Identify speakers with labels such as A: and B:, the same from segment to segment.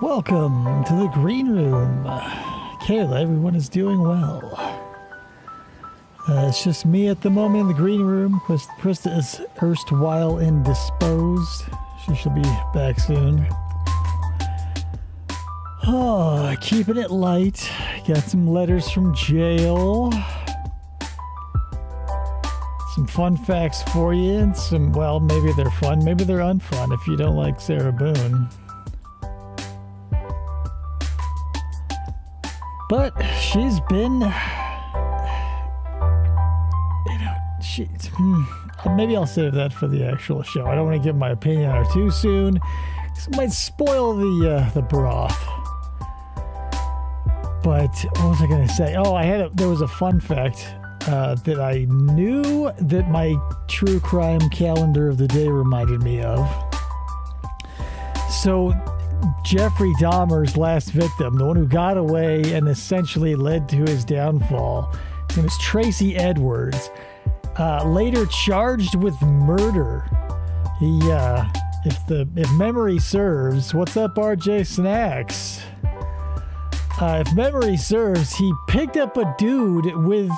A: Welcome to the green room. Kayla, everyone is doing well. It's just me at the moment in the green room. Krista is erstwhile indisposed. She should be back soon. Oh, keeping it light. Got some letters from jail. Some fun facts for you, and some, well, maybe they're fun, maybe they're unfun if you don't like Sarah Boone. But she's been, maybe I'll save that for the actual show. I don't want to give my opinion on her too soon, because it might spoil the broth. But what was I going to say? Oh, there was a fun fact that I knew that my true crime calendar of the day reminded me of. So, Jeffrey Dahmer's last victim, the one who got away and essentially led to his downfall, his name is Tracy Edwards, later charged with murder. He, if memory serves, what's up, RJ Snacks? If memory serves, he picked up a dude with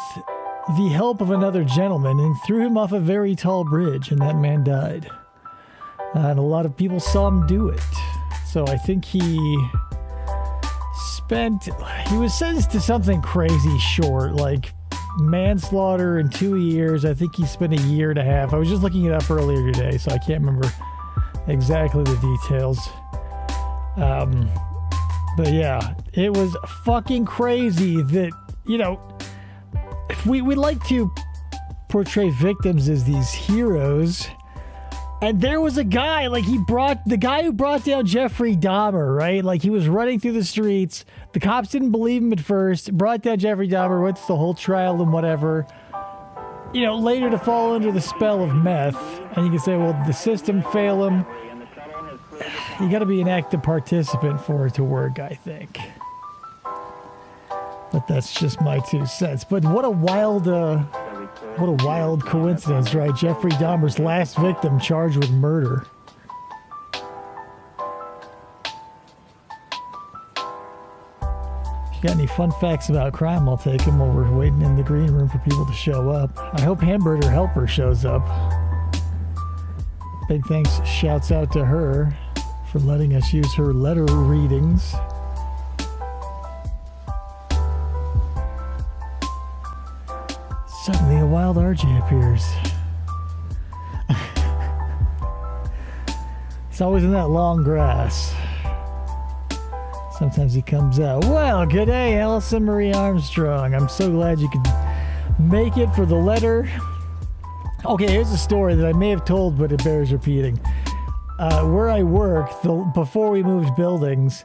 A: the help of another gentleman and threw him off a very tall bridge, and that man died. And a lot of people saw him do it. So I think he was sentenced to something crazy short, like manslaughter in 2 years. I think he spent 1.5 years. I was just looking it up earlier today, so I can't remember exactly the details. But yeah, it was fucking crazy that, we like to portray victims as these heroes. And there was a guy, the guy who brought down Jeffrey Dahmer, right? Like, he was running through the streets. The cops didn't believe him at first. Brought down Jeffrey Dahmer, went through the whole trial and whatever. Later to fall under the spell of meth. And you can say, well, the system failed him. You got to be an active participant for it to work, I think. But that's just my 2 cents. But what a wild coincidence, right? Jeffrey Dahmer's last victim charged with murder. If you got any fun facts about crime, I'll take them while we're waiting in the green room for people to show up. I hope Hamburger Helper shows up. Big thanks, shouts out to her for letting us use her letter readings. Suddenly a wild RJ appears. It's always in that long grass. Sometimes he comes out. Well, good day, Allison Marie Armstrong. I'm so glad you could make it for the letter. Okay, here's a story that I may have told, but it bears repeating. Where I work, before we moved buildings,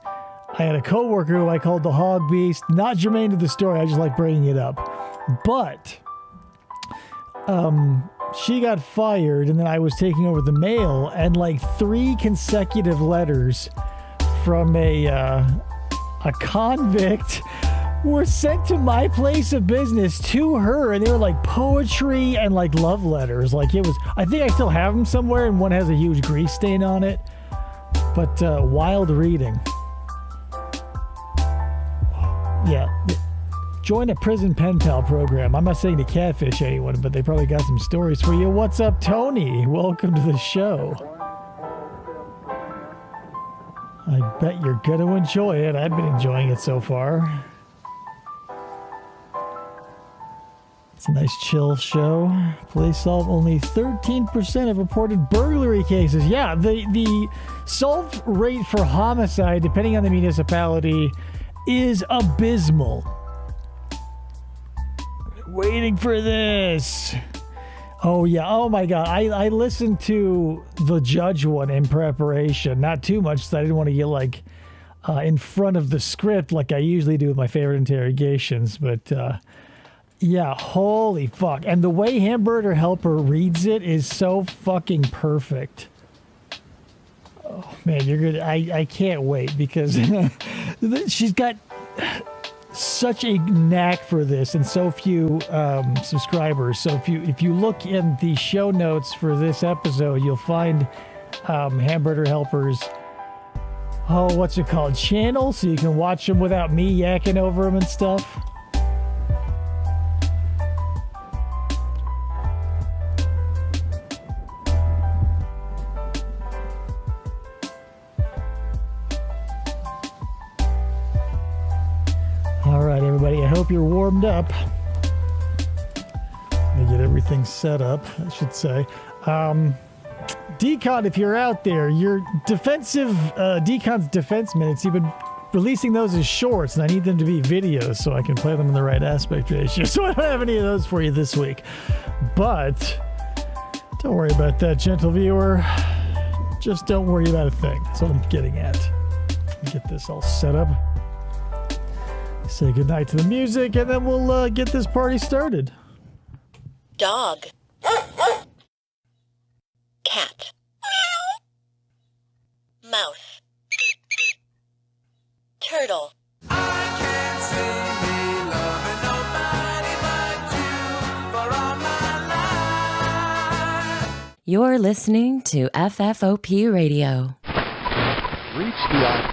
A: I had a coworker who I called the Hog Beast. Not germane to the story, I just like bringing it up. But she got fired, and then I was taking over the mail, and 3 consecutive letters from a convict were sent to my place of business to her, and they were poetry and love letters. It was, I think I still have them somewhere, and one has a huge grease stain on it. But wild reading. Yeah. Join a prison pen pal program. I'm not saying to catfish anyone, but they probably got some stories for you. What's up, Tony? Welcome to the show. I bet you're going to enjoy it. I've been enjoying it so far. It's a nice chill show. Police solve only 13% of reported burglary cases. Yeah, the solve rate for homicide, depending on the municipality, is abysmal. Waiting for this. Oh yeah, oh my god, I listened to the judge one in preparation, not too much, so I didn't want to get in front of the script like I usually do with my favorite interrogations, but yeah, holy fuck. And the way Hamburger Helper reads it is so fucking perfect. Oh man, you're good. I can't wait, because she's got such a knack for this, and so few subscribers. So if you look in the show notes for this episode, you'll find Hamburger Helper's what's it called? Channel, so you can watch them without me yakking over them and stuff. All right, everybody, I hope you're warmed up. Let me get everything set up, I should say. Decon, if you're out there, your defensive, Decon's defense minutes, you've been releasing those as shorts, and I need them to be videos so I can play them in the right aspect ratio. So I don't have any of those for you this week. But don't worry about that, gentle viewer. Just don't worry about a thing. That's what I'm getting at. Let me get this all set up. Say goodnight to the music, and then we'll get this party started.
B: Dog. Cat. Mouse. Turtle.
C: I can't see me loving nobody but you for all my life.
D: You're listening to FFOP Radio.
E: Reach the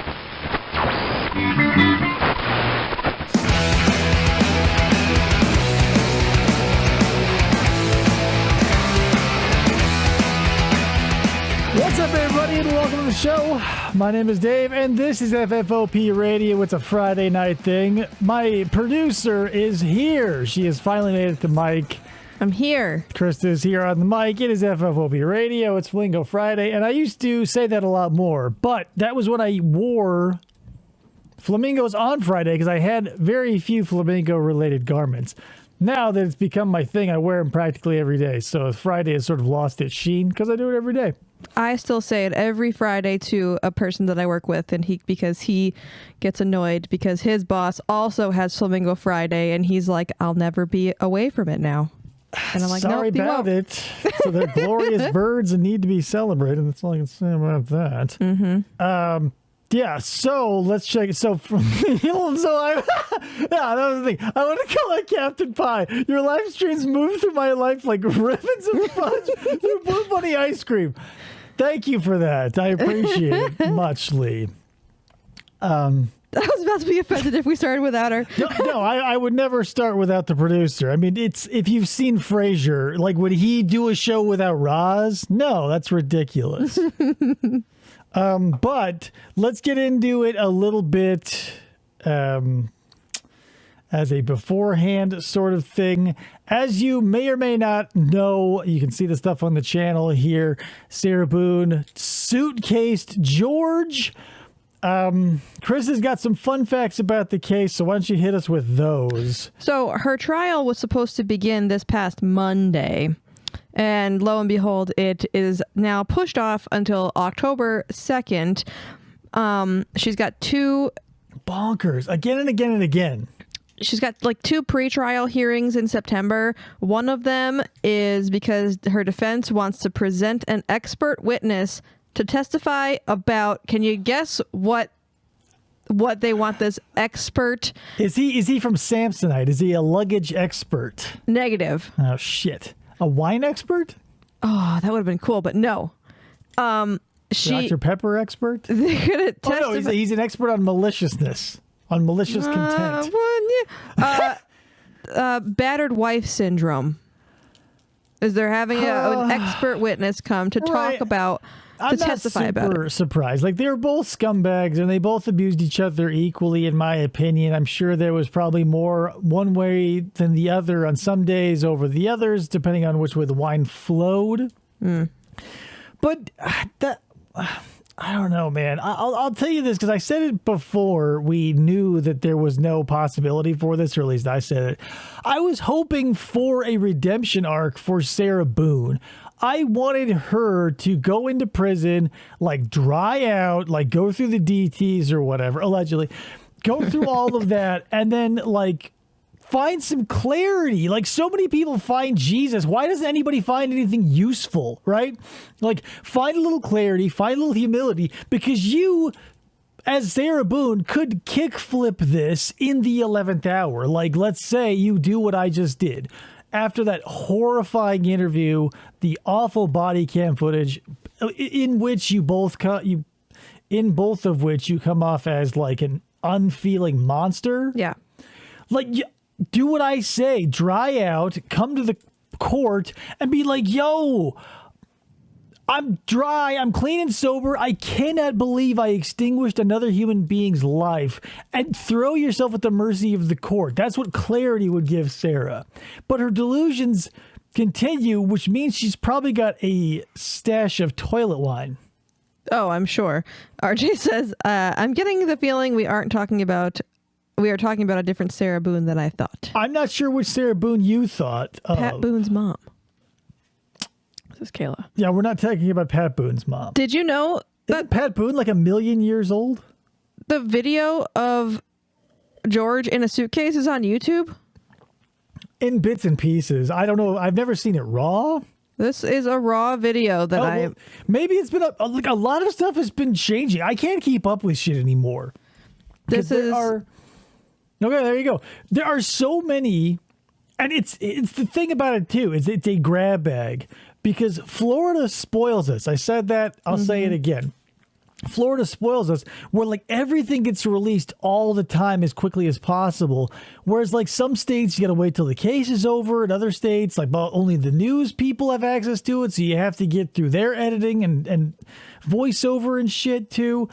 A: What's up, everybody, and welcome to the show. My name is Dave, and this is FFOP Radio. It's a Friday night thing. My producer is here. She has finally made it to mic.
F: I'm here.
A: Krista's here on the mic. It is FFOP Radio. It's Flamingo Friday, and I used to say that a lot more, but that was when I wore flamingos on Friday because I had very few flamingo-related garments. Now that it's become my thing, I wear them practically every day, so Friday has sort of lost its sheen because I do it every day.
F: I still say it every Friday to a person that I work with, and because he gets annoyed because his boss also has Flamingo Friday, and he's like, "I'll never be away from it now." And I'm like,
A: sorry
F: nope,
A: about it. So they're glorious birds and need to be celebrated. That's all I can say about that. Mm-hmm. Yeah, so let's check it. So, that was the thing. I want to call that Captain Pie. Your live streams move through my life like ribbons of fudge through Blue Bunny ice cream. Thank you for that. I appreciate it muchly.
F: I was about to be offended if we started without her.
A: No, I would never start without the producer. I mean, it's if you've seen Frasier, like would he do a show without Roz? No, that's ridiculous. But let's get into it a little bit as a beforehand sort of thing. As you may or may not know, you can see the stuff on the channel here. Sarah Boone suitcased George. Chris has got some fun facts about the case, so why don't you hit us with those?
F: So her trial was supposed to begin this past Monday. And lo and behold, it is now pushed off until October 2nd. She's got two...
A: Bonkers. Again and again and again.
F: She's got like two pretrial hearings in September. One of them is because her defense wants to present an expert witness to testify about... Can you guess what they want this expert...
A: Is he from Samsonite? Is he a luggage expert?
F: Negative.
A: Oh, shit. A wine expert?
F: Oh, that would have been cool, but no.
A: Dr. Pepper expert?
F: They're gonna testify.
A: Oh, no, he's an expert on maliciousness, on malicious content.
F: Battered wife syndrome. Is they're having an expert witness come to talk about, to testify about it. I'm not super
A: surprised. Like, they were both scumbags, and they both abused each other equally, in my opinion. I'm sure there was probably more one way than the other on some days over the others, depending on which way the wine flowed. But I don't know, man. I'll tell you this, because I said it before we knew that there was no possibility for this, or at least I said it. I was hoping for a redemption arc for Sarah Boone. I wanted her to go into prison, like dry out, like go through the DTs or whatever, allegedly, go through all of that, and then like find some clarity. Like, so many people find Jesus. Why doesn't anybody find anything useful, right? Like, find a little clarity, find a little humility, because you, as Sarah Boone, could kickflip this in the 11th hour. Like, let's say you do what I just did. After that horrifying interview, the awful body cam footage in which you both in both of which you come off as like an unfeeling monster.
F: Yeah.
A: Like, do what I say, dry out, come to the court and be like, yo, I'm dry, I'm clean and sober. I cannot believe I extinguished another human being's life, and throw yourself at the mercy of the court. That's what clarity would give Sarah. But her delusions continue, which means she's probably got a stash of toilet wine.
F: Oh, I'm sure. RJ says, I'm getting the feeling we are talking about a different Sarah Boone than I thought.
A: I'm not sure which Sarah Boone you thought of.
F: Pat Boone's mom. This is Kayla.
A: Yeah, we're not talking about Pat Boone's mom.
F: Did you know that
A: Isn't Pat Boone like 1,000,000 years old?
F: the video of George in a suitcase is on YouTube?
A: In bits and pieces. I don't know. I've never seen it raw.
F: This is a raw video that
A: Well, maybe it's been like a lot of stuff has been changing. I can't keep up with shit anymore.
F: This is
A: Okay, there you go. There are so many, and it's the thing about it too, is it's a grab bag because Florida spoils us. I said that, I'll say it again. Florida spoils us where like everything gets released all the time as quickly as possible. Whereas like some states, you got to wait till the case is over. In other states, like only the news people have access to it. So you have to get through their editing and voiceover and shit too.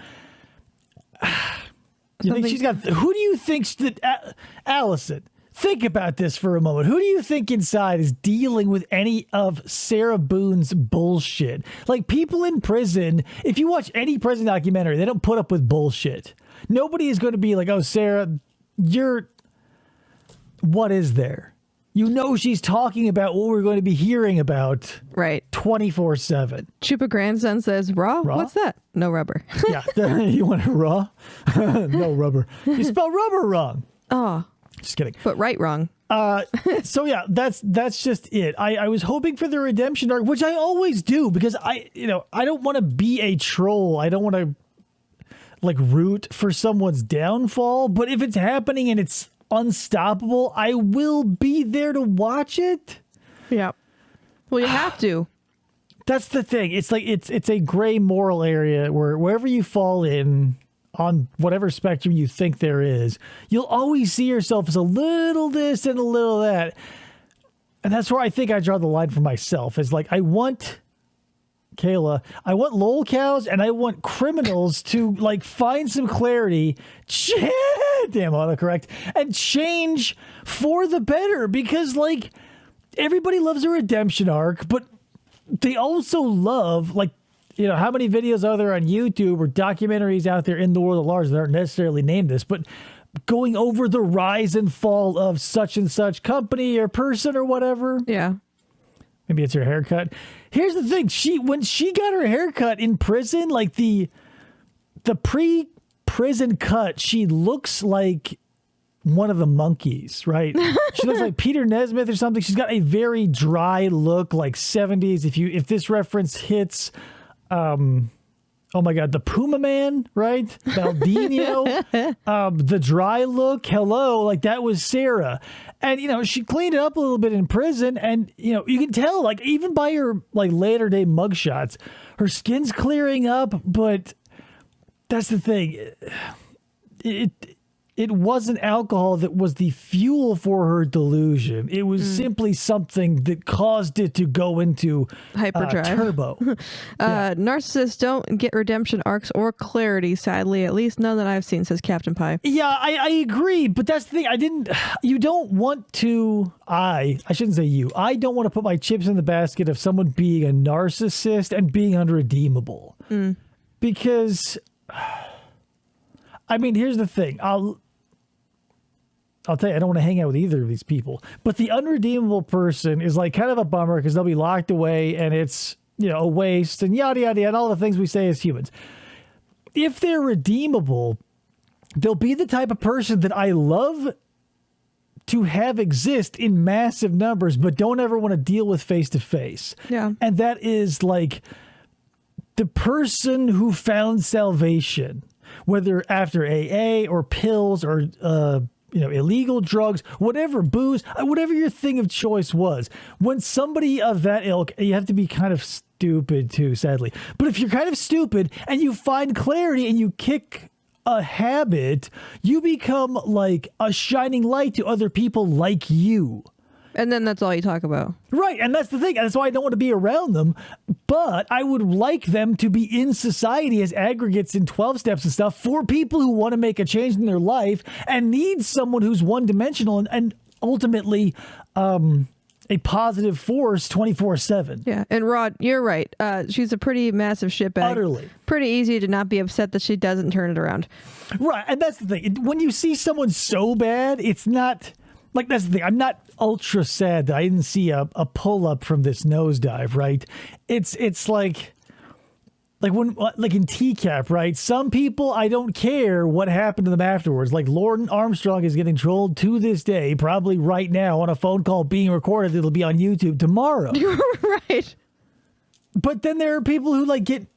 A: You think she's got, who do you think, Allison, think about this for a moment. Who do you think inside is dealing with any of Sarah Boone's bullshit? Like people in prison, if you watch any prison documentary, they don't put up with bullshit. Nobody is going to be like, oh, Sarah, what is there? You know she's talking about what we're going to be hearing about
F: right
A: 24/7.
F: Chupa Grandson says, raw? What's that? No rubber.
A: Yeah. You want it raw? No rubber. You spell rubber wrong.
F: Oh,
A: Just kidding.
F: but right wrong.
A: So yeah, that's just it. I was hoping for the redemption arc, which I always do because I don't want to be a troll. I don't want to like root for someone's downfall. But if it's happening and it's unstoppable, I will be there to watch it.
F: Yeah. Well, you have to.
A: That's the thing. It's like it's a gray moral area where wherever you fall in on whatever spectrum you think there is, you'll always see yourself as a little this and a little that. And that's where I think I draw the line for myself. Is like I want Kayla, I want lol cows and I want criminals to like find some clarity, damn autocorrect, and change for the better because like everybody loves a redemption arc, but they also love like, how many videos are there on YouTube or documentaries out there in the world at large that aren't necessarily named this, but going over the rise and fall of such and such company or person or whatever.
F: Yeah.
A: Maybe it's her haircut. Here's the thing. When she got her haircut in prison, like the pre-prison cut, she looks like one of the monkeys, right? She looks like Peter Nesmith or something. She's got a very dry look, like 70s. If this reference hits, oh my God, the Puma Man, right? Baldino, the dry look. Hello, like that was Sarah. And, she cleaned it up a little bit in prison. And, you can tell, like, even by her, like, later day mugshots, her skin's clearing up. But that's the thing. It wasn't alcohol that was the fuel for her delusion. It was simply something that caused it to go into
F: Hyperdrive.
A: Turbo.
F: Narcissists don't get redemption arcs or clarity, sadly. At least none that I've seen, says Captain Pie.
A: Yeah, I agree. But that's the thing. You don't want to, I shouldn't say you. I don't want to put my chips in the basket of someone being a narcissist and being unredeemable. Because, I mean, here's the thing. I'll tell you, I don't want to hang out with either of these people. But the unredeemable person is like kind of a bummer because they'll be locked away and it's, a waste and yada, yada, yada, and all the things we say as humans. If they're redeemable, they'll be the type of person that I love to have exist in massive numbers, but don't ever want to deal with face to face.
F: Yeah.
A: And that is like the person who found salvation, whether after AA or pills or illegal drugs, whatever, booze, whatever your thing of choice was. When somebody of that ilk, you have to be kind of stupid too, sadly. But if you're kind of stupid and you find clarity and you kick a habit, you become like a shining light to other people like you.
F: And then that's all you talk about.
A: Right, and that's the thing. That's why I don't want to be around them. But I would like them to be in society as aggregates in 12 steps and stuff for people who want to make a change in their life and need someone who's one-dimensional and ultimately a positive force 24/7.
F: Yeah, and Rod, you're right. She's a pretty massive shitbag.
A: Utterly.
F: Pretty easy to not be upset that she doesn't turn it around.
A: Right, and that's the thing. When you see someone so bad, it's not... Like, that's the thing. I'm not ultra sad that I didn't see a pull-up from this nosedive, right? It's like when, like in TCAP, right? Some people, I don't care what happened to them afterwards. Like Lauren Armstrong is getting trolled to this day, probably right now on a phone call being recorded. It'll be on YouTube tomorrow.
F: Right.
A: But then there are people who like get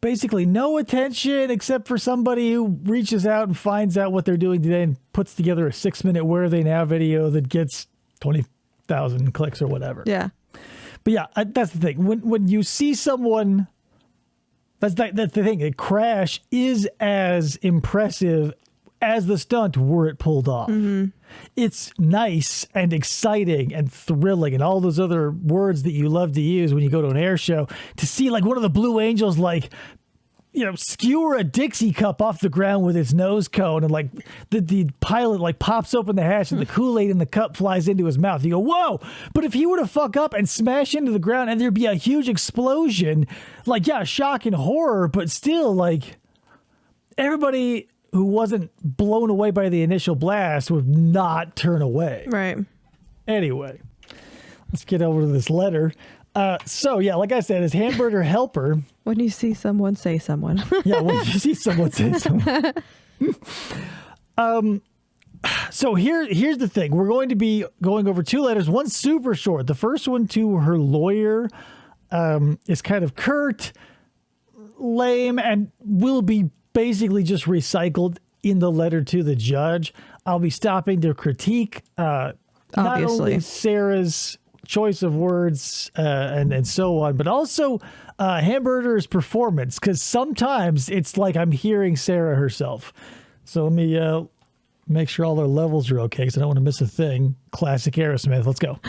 A: basically no attention except for somebody who reaches out and finds out what they're doing today and puts together a 6-minute Where Are They Now video that gets 20,000 clicks or whatever.
F: Yeah.
A: But yeah, that's the thing. When you see someone, that's the thing. A crash is as impressive as the stunt were it pulled off. Mm-hmm. It's nice and exciting and thrilling and all those other words that you love to use when you go to an air show to see like one of the Blue Angels like skewer a Dixie cup off the ground with its nose cone, and like the pilot like pops open the hatch and the Kool-Aid in the cup flies into his mouth. You go, whoa! But if he were to fuck up and smash into the ground and there'd be a huge explosion, like, yeah, shock and horror, but still, like, everybody who wasn't blown away by the initial blast would not turn away.
F: Right.
A: Anyway, let's get over to this letter. So, yeah, like I said, his hamburger helper.
F: When you see someone, say someone.
A: Yeah, when you see someone, say someone. So here's the thing. We're going to be going over 2 letters. One's super short. The first one to her lawyer is kind of curt, lame, and will be basically just recycled in the letter to the judge. I'll be stopping to critique not only Sarah's choice of words and so on, but also Hamburger's performance, because sometimes it's like I'm hearing Sarah herself. So let me make sure all their levels are okay, because I don't want to miss a thing. Classic Aerosmith. Let's go.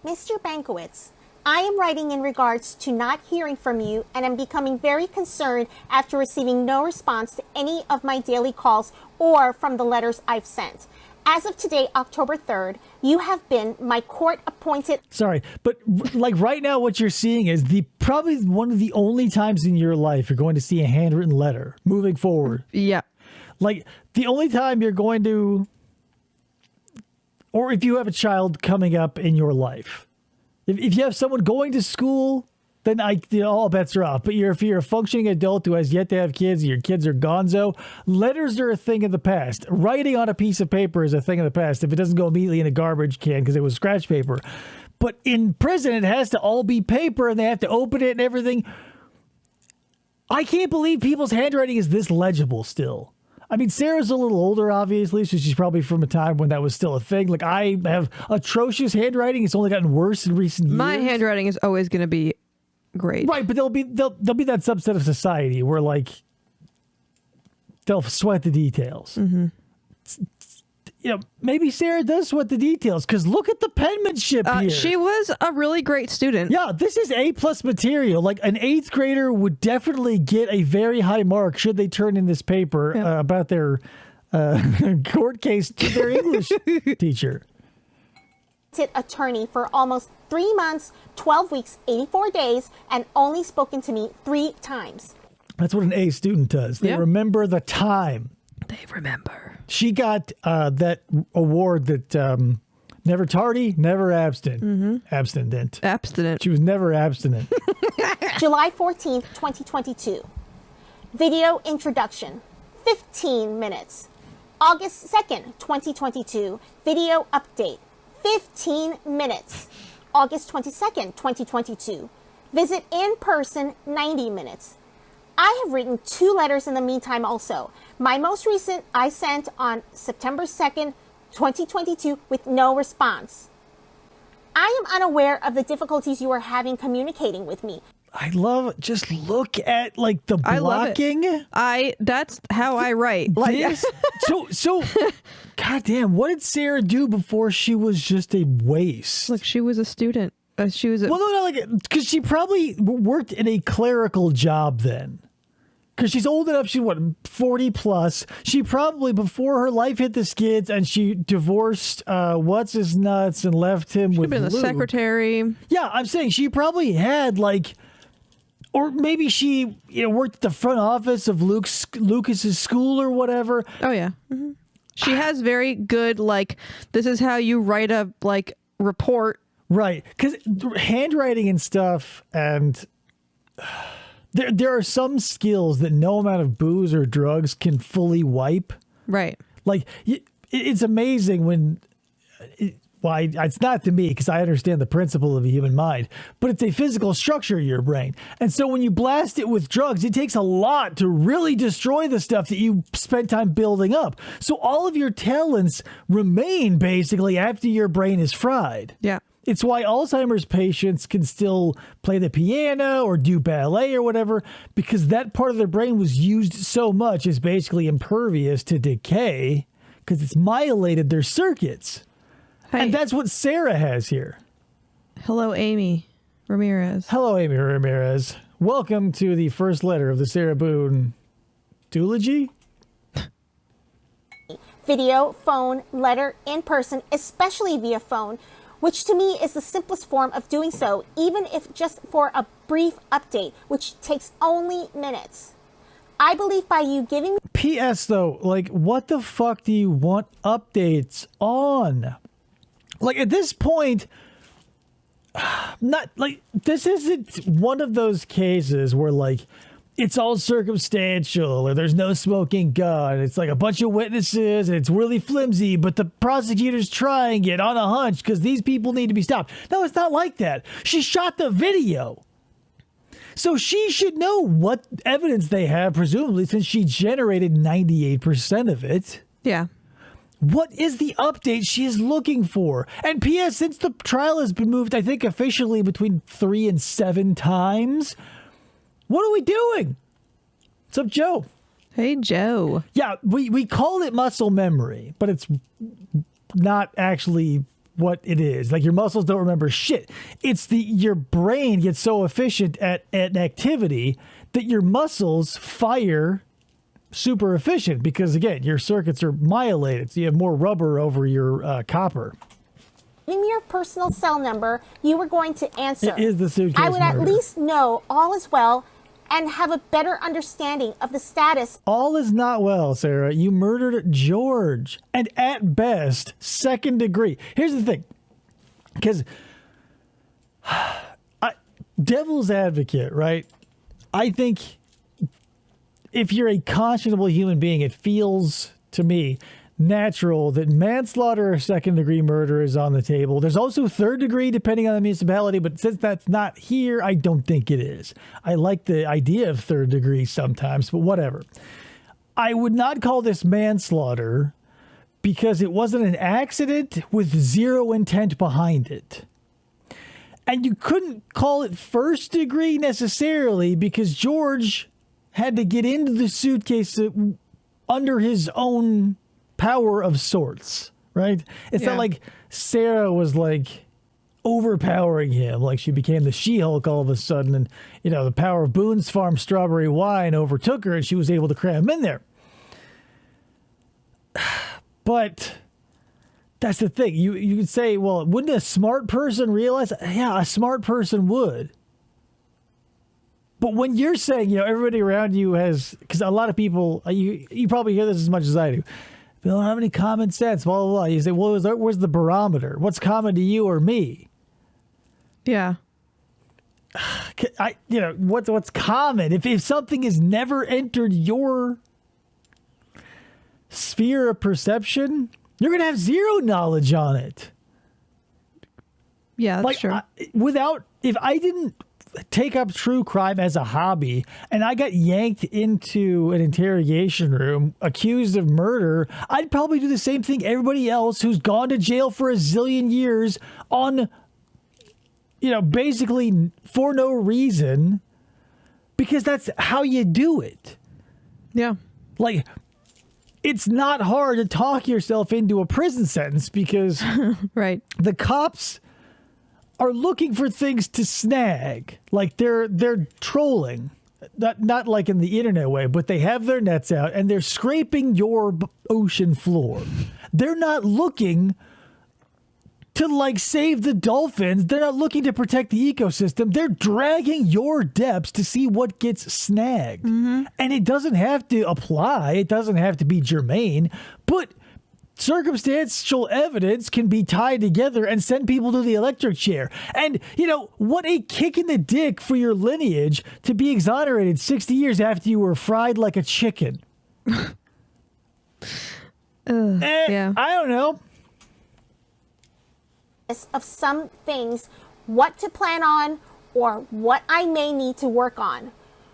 G: Mr. Bankowitz, I am writing in regards to not hearing from you, and am becoming very concerned after receiving no response to any of my daily calls or from the letters I've sent. As of today, October 3rd, you have been my court-appointed...
A: Sorry, but like right now what you're seeing is probably one of the only times in your life you're going to see a handwritten letter moving forward.
F: Yeah.
A: Like the only time you're going to... Or if you have a child coming up in your life. If you have someone going to school, then all bets are off. But if you're a functioning adult who has yet to have kids, your kids are gonzo, letters are a thing of the past. Writing on a piece of paper is a thing of the past if it doesn't go immediately in a garbage can because it was scratch paper. But in prison, it has to all be paper, and they have to open it and everything. I can't believe people's handwriting is this legible still. I mean, Sarah's a little older, obviously, so she's probably from a time when that was still a thing. Like, I have atrocious handwriting. It's only gotten worse in recent years.
F: My handwriting is always going to be great.
A: Right, but there'll be that subset of society where, like, they'll sweat the details. Mm-hmm. Maybe Sarah does sweat the details, because look at the penmanship here. She
F: was a really great student.
A: Yeah, this is A+ material. Like, an 8th grader would definitely get a very high mark should they turn in this paper about their court case to their English teacher.
G: Attorney for almost 3 months, 12 weeks, 84 days, and only spoken to me 3 times.
A: That's what an A student does. They remember the time.
F: They remember.
A: She got that award that never tardy, never abstinent. Mm-hmm. Abstinent. She was never abstinent.
G: July 14th, 2022. Video introduction, 15 minutes. August 2nd, 2022. Video update, 15 minutes. August 22nd, 2022. Visit in person, 90 minutes. I have written 2 letters in the meantime also. My most recent I sent on September 2nd, 2022 with no response. I am unaware of the difficulties you are having communicating with me.
A: I love just look at like the
F: I love
A: blocking.
F: it. That's how I write. Like,
A: This, so goddamn, what did Sarah do before she was just a waste?
F: look, she was a student. She was a,
A: Well, no, like, because she probably worked in a clerical job then. Because she's old enough, she's what, 40 plus. She probably, before her life hit the skids and she divorced what's his nuts and left him with
F: been the
A: Luke.
F: secretary.
A: Yeah, I'm saying she probably had like, or maybe she worked at the front office of Lucas's school or whatever.
F: Oh yeah. hmm She has very good like. This is how you write a like report.
A: Right, because handwriting and stuff, and there are some skills that no amount of booze or drugs can fully wipe.
F: Right.
A: Like it's amazing when. It's not to me because I understand the principle of the human mind, but it's a physical structure of your brain. And so when you blast it with drugs, it takes a lot to really destroy the stuff that you spent time building up. So all of your talents remain basically after your brain is fried.
F: Yeah.
A: It's why Alzheimer's patients can still play the piano or do ballet or whatever, because that part of their brain was used so much it's basically impervious to decay because it's myellated their circuits.
F: Hey.
A: And that's what Sarah has here.
F: Hello, Amy Ramirez.
A: Hello, Amy Ramirez. Welcome to the first letter of the Sarah Boone duology.
G: Video, phone, letter, in person, especially via phone, which to me is the simplest form of doing so, even if just for a brief update, which takes only minutes. I believe by you giving me
A: P.S. though, like, what the fuck do you want updates on? Like, at this point, not like this isn't one of those cases where like it's all circumstantial or there's no smoking gun. It's like a bunch of witnesses and it's really flimsy, but the prosecutor's trying it on a hunch because these people need to be stopped. No, it's not like that. She shot the video. So she should know what evidence they have, presumably, since she generated 98% of it.
F: Yeah.
A: What is the update she is looking for? And P.S., since the trial has been moved, I think officially between 3 and 7 times, what are we doing? What's up, Joe?
F: Hey, Joe.
A: Yeah, we call it muscle memory, but it's not actually what it is. Like your muscles don't remember shit. It's your brain gets so efficient at an activity that your muscles fire super efficient because, again, your circuits are myellated, so you have more rubber over your copper.
G: me your personal cell number, you were going to answer.
A: It is the suitcase
G: I would at
A: murder.
G: least know all is well and have a better understanding of the status.
A: All is not well, Sarah. You murdered George, and at best, 2nd degree. Here's the thing, because devil's advocate, right? I think if you're a conscionable human being, it feels to me natural that manslaughter or 2nd degree murder is on the table. There's also 3rd degree, depending on the municipality, but since that's not here, I don't think it is. I like the idea of 3rd degree sometimes, but whatever. I would not call this manslaughter because it wasn't an accident with zero intent behind it. And you couldn't call it 1st degree necessarily because George had to get into the suitcase under his own power of sorts, right? It's not like Sarah was like overpowering him, like she became the She-Hulk all of a sudden, and the power of Boone's Farm strawberry wine overtook her and she was able to cram him in there. But that's the thing. You could say, well, wouldn't a smart person realize? Yeah, a smart person would. But when you're saying, everybody around you has, because a lot of people, you probably hear this as much as I do. They don't have any common sense, blah, blah, blah. You say, well, where's the barometer? What's common to you or me?
F: Yeah.
A: What's common? If something has never entered your sphere of perception, you're going to have zero knowledge on it.
F: Yeah, that's true.
A: If I didn't take up true crime as a hobby and I got yanked into an interrogation room accused of murder, I'd probably do the same thing everybody else who's gone to jail for a zillion years on, basically for no reason, because that's how you do it.
F: Yeah.
A: Like, it's not hard to talk yourself into a prison sentence because
F: Right.
A: the cops are looking for things to snag. Like they're trolling, not like in the internet way, but they have their nets out and they're scraping your ocean floor. They're not looking to like save the dolphins. They're not looking to protect the ecosystem. They're dragging your depths to see what gets snagged. And it doesn't have to apply. It doesn't have to be germane, but circumstantial evidence can be tied together and send people to the electric chair. And, what a kick in the dick for your lineage to be exonerated 60 years after you were fried like a chicken.
F: Yeah.
A: I don't know.
G: Of some things, what to plan on or what I may need to work on.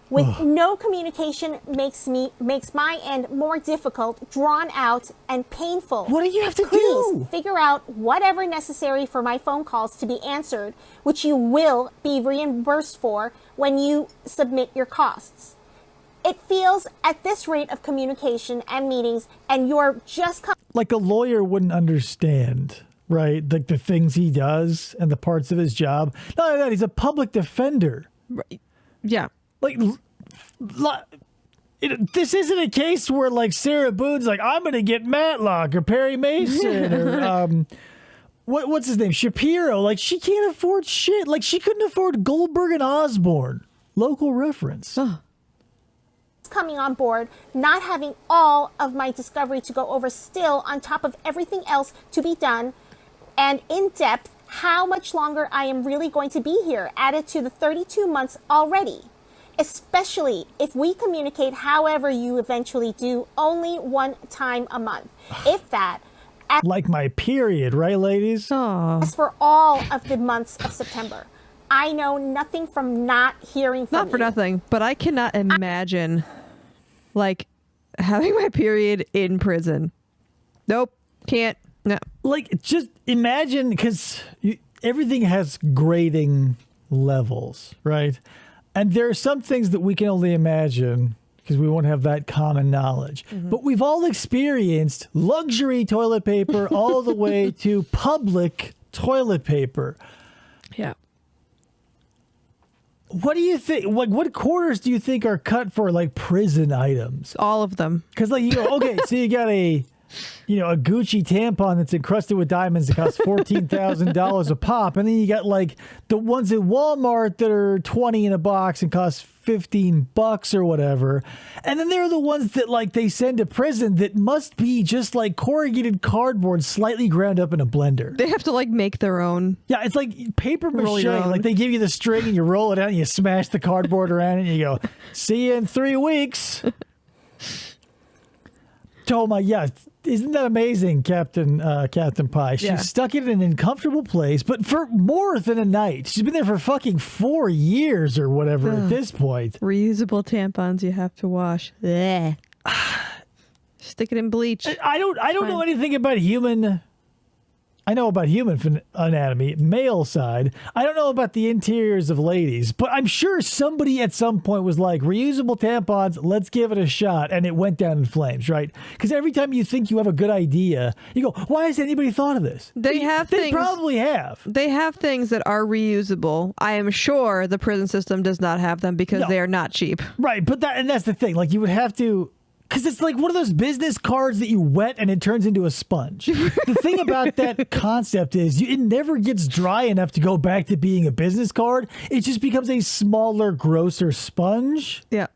G: With no communication makes my end more difficult, drawn out, and painful.
A: What do you have to
G: Please
A: do?
G: figure out whatever necessary for my phone calls to be answered, which you will be reimbursed for when you submit your costs. It feels at this rate of communication and meetings, and you're just
A: Like a lawyer wouldn't understand, right? Like the things he does and the parts of his job. Not only that, he's a public defender.
F: Yeah.
A: Like, this isn't a case where like Sarah Boone's like, I'm going to get Matlock or Perry Mason or what's his name? Shapiro. Like, she can't afford shit. Like, she couldn't afford Goldberg and Osborne. Local reference.
G: coming on board, not having all of my discovery to go over still on top of everything else to be done, and in depth, how much longer I am really going to be here, added to the 32 months already. Especially if we communicate however you eventually do, only one time a month, if that.
A: Like my period, right, ladies?
G: As for all of the months of September, I know nothing from not hearing from
F: Not for
G: you.
F: nothing, but I cannot imagine, like, having my period in prison. Nope, can't. No.
A: Like, just imagine, because everything has grading levels, right? And there are some things that we can only imagine because we won't have that common knowledge. But we've all experienced luxury toilet paper all the way to public toilet paper.
F: Yeah.
A: What do you think? Like, what quarters do you think are cut for like prison items?
F: All of them.
A: Because like you go, okay, so you got a Gucci tampon that's encrusted with diamonds that costs $14,000 a pop, and then you got like the ones at Walmart that are 20 in a box and cost $15 or whatever, and then there are the ones that like they send to prison that must be just like corrugated cardboard slightly ground up in a blender.
F: They have to like make their own.
A: Yeah, it's like paper
F: Roll
A: mache.
F: your own.
A: Like they give you the string and you roll it out and you smash the cardboard around it and you go, see you in 3 weeks. Toma, yeah, isn't that amazing, Captain Pie? She's
F: Yeah.
A: stuck in an uncomfortable place, but for more than a night. She's been there for fucking 4 years or whatever at this point.
F: Reusable tampons you have to wash. Blech. Stick it in bleach.
A: I don't know anything about human. I know about human anatomy, male side. I don't know about the interiors of ladies, but I'm sure somebody at some point was like, reusable tampons, let's give it a shot. And it went down in flames, right? Because every time you think you have a good idea, you go, why has anybody thought of this?
F: They have
A: They
F: things.
A: probably have.
F: They have things that are reusable. I am sure the prison system does not have them because
A: No.
F: they are not cheap.
A: Right, but that's the thing. Like, you would have to, because it's like one of those business cards that you wet and it turns into a sponge. The thing about that concept is it never gets dry enough to go back to being a business card. It just becomes a smaller, grosser sponge.
F: Yeah.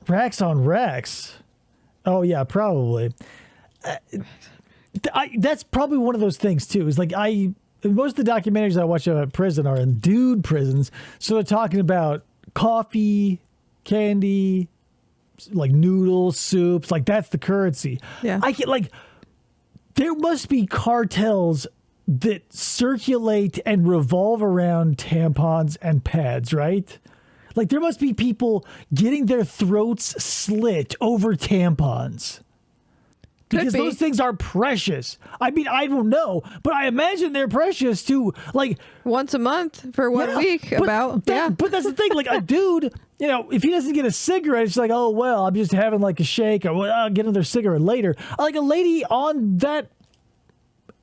A: Racks on racks. Oh, yeah, probably. That's probably one of those things, too. Is like most of the documentaries I watch about prison are in dude prisons. So they're talking about coffee, candy, like noodles, soups, like that's the currency.
F: Yeah.
A: I get like there must be cartels that circulate and revolve around tampons and pads, right? Like there must be people getting their throats slit over tampons. Because those things are precious. I mean, I don't know, but I imagine they're precious too. Like
F: once a month for 1 week.
A: But that's the thing. Like a dude, if he doesn't get a cigarette, it's like, oh well, I'm just having like a shake, or well, I'll get another cigarette later. Like a lady on that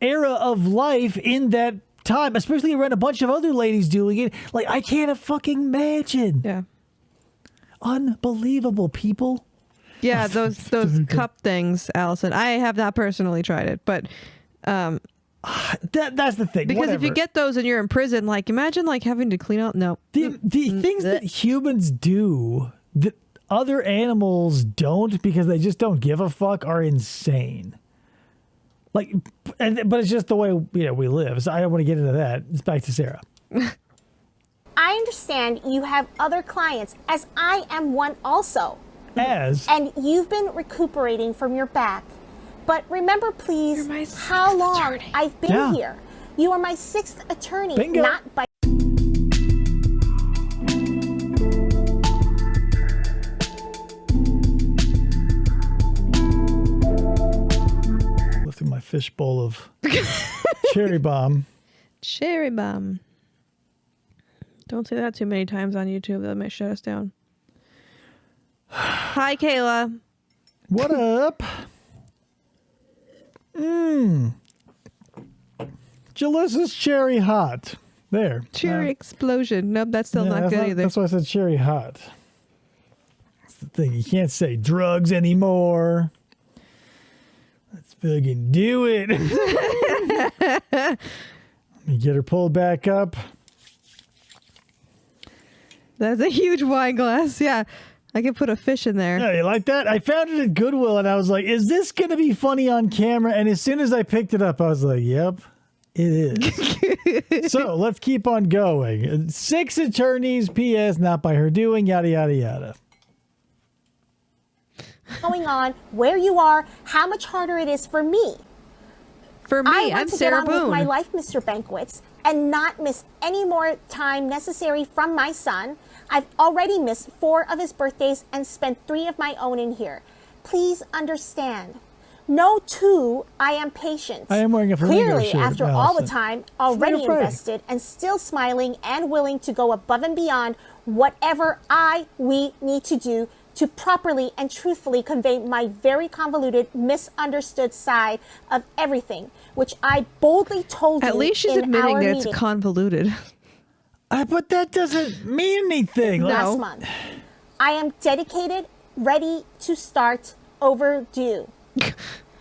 A: era of life in that time, especially around a bunch of other ladies doing it. Like I can't fucking imagine.
F: Yeah.
A: Unbelievable, people.
F: Yeah, those cup things, Allison. I have not personally tried it, but
A: that's the thing.
F: Because if you get those and you're in prison, like imagine like having to clean out. No,
A: the things that humans do that other animals don't because they just don't give a fuck are insane. Like, but it's just the way we live. So I don't want to get into that. It's back to Sarah.
G: I understand you have other clients, as I am one also. And you've been recuperating from your back. But remember, please, how long I've been here. You are my 6th attorney,
A: Bingo.
G: not by...
A: Lifting my fishbowl of cherry bomb.
F: Cherry bomb. Don't say that too many times on YouTube. That might shut us down. Hi, Kayla.
A: What up? Jalyssa's cherry hot. There.
F: Cherry explosion. Nope, that's still not good either.
A: That's why I said cherry hot. That's the thing. You can't say drugs anymore. Let's fucking do it. Let me get her pulled back up.
F: That's a huge wine glass. Yeah. I could put a fish in there.
A: Yeah, you like that? I found it at Goodwill and I was like, is this going to be funny on camera? And as soon as I picked it up, I was like, yep, it is. So let's keep on going. 6 attorneys, P.S. not by her doing, yada, yada, yada.
G: Going on, where you are, how much harder it is for me.
F: For me,
G: I'm
F: Sarah
G: Boone. With my
F: Boone.
G: life, Mr. Bankwitz, and not miss any more time necessary from my son. I've already missed 4 of his birthdays and spent 3 of my own in here. Please understand. No, too, I am patient.
A: I am wearing a flamingo
G: Clearly,
A: shirt,
G: after all the
A: Allison.
G: time already
A: Flamingo Friday.
G: invested and still smiling and willing to go above and beyond whatever we need to do to properly and truthfully convey my very convoluted, misunderstood side of everything, which I boldly told you
F: At least she's
G: in
F: admitting
G: our
F: that
G: meeting
F: it's convoluted.
A: But that doesn't mean anything.
G: last month. I am dedicated, ready to start, overdue.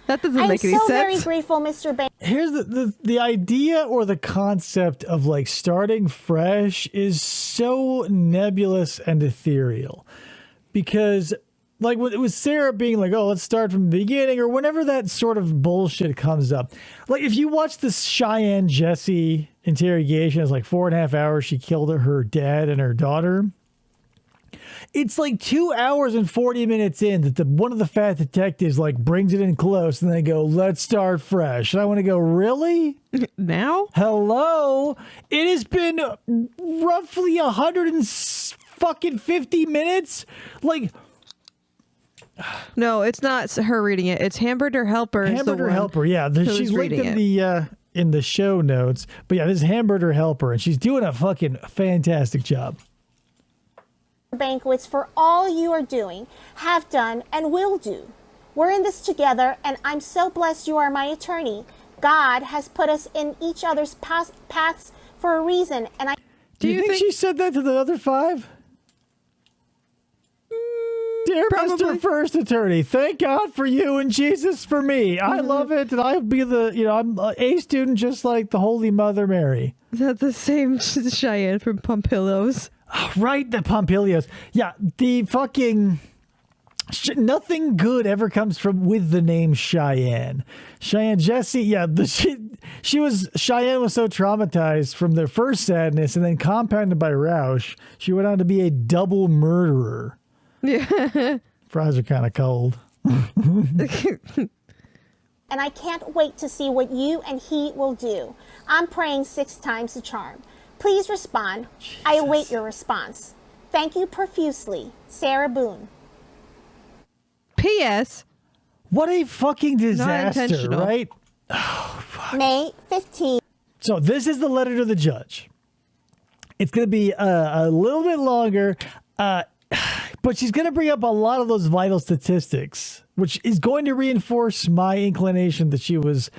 F: That doesn't
G: I am
F: make any
G: so very
F: sense.
G: grateful, Mr. Bank.
A: Here's the idea or the concept of like starting fresh is so nebulous and ethereal. Because like it was Sarah being like, oh, let's start from the beginning, or whenever that sort of bullshit comes up. Like if you watch this Cheyenne Jesse interrogation, it's like 4.5 hours. She killed her dad and her daughter. It's like 2 hours and 40 minutes in that one of the fat detectives like brings it in close and they go, let's start fresh. And I want to go, really?
F: Now?
A: Hello? It has been roughly 150 minutes? Like,
F: No, it's not her reading it. It's Hamburger Helper.
A: Hamburger Helper, yeah. She's linked in the show notes. But yeah, this is Hamburger Helper, and she's doing a fucking fantastic job.
G: Banquets for all you are doing, have done, and will do. We're in this together, and I'm so blessed you are my attorney. God has put us in each other's paths for a reason, and I...
A: Do you think she said that to the other 5? Dear Mr. First Attorney, thank God for you and Jesus for me. I love it, and I'll be I'm a student just like the Holy Mother Mary.
F: Is that the same Cheyenne from Pompillos?
A: Right, the Pompilios. Yeah, the fucking... nothing good ever comes from with the name Cheyenne. Cheyenne Jesse, yeah, Cheyenne was so traumatized from their first sadness and then compounded by Roush, she went on to be a double murderer.
F: Yeah.
A: Fries are kind of cold.
G: and I can't wait to see what you and he will do. I'm praying 6 times the charm. Please respond. I await your response. Thank you profusely, Sarah Boone.
F: P.S.
A: What a fucking disaster,
F: intentional.
A: right?
G: May 15th.
A: So this is the letter to the judge. It's going to be a little bit longer, but she's going to bring up a lot of those vital statistics, which is going to reinforce my inclination that she was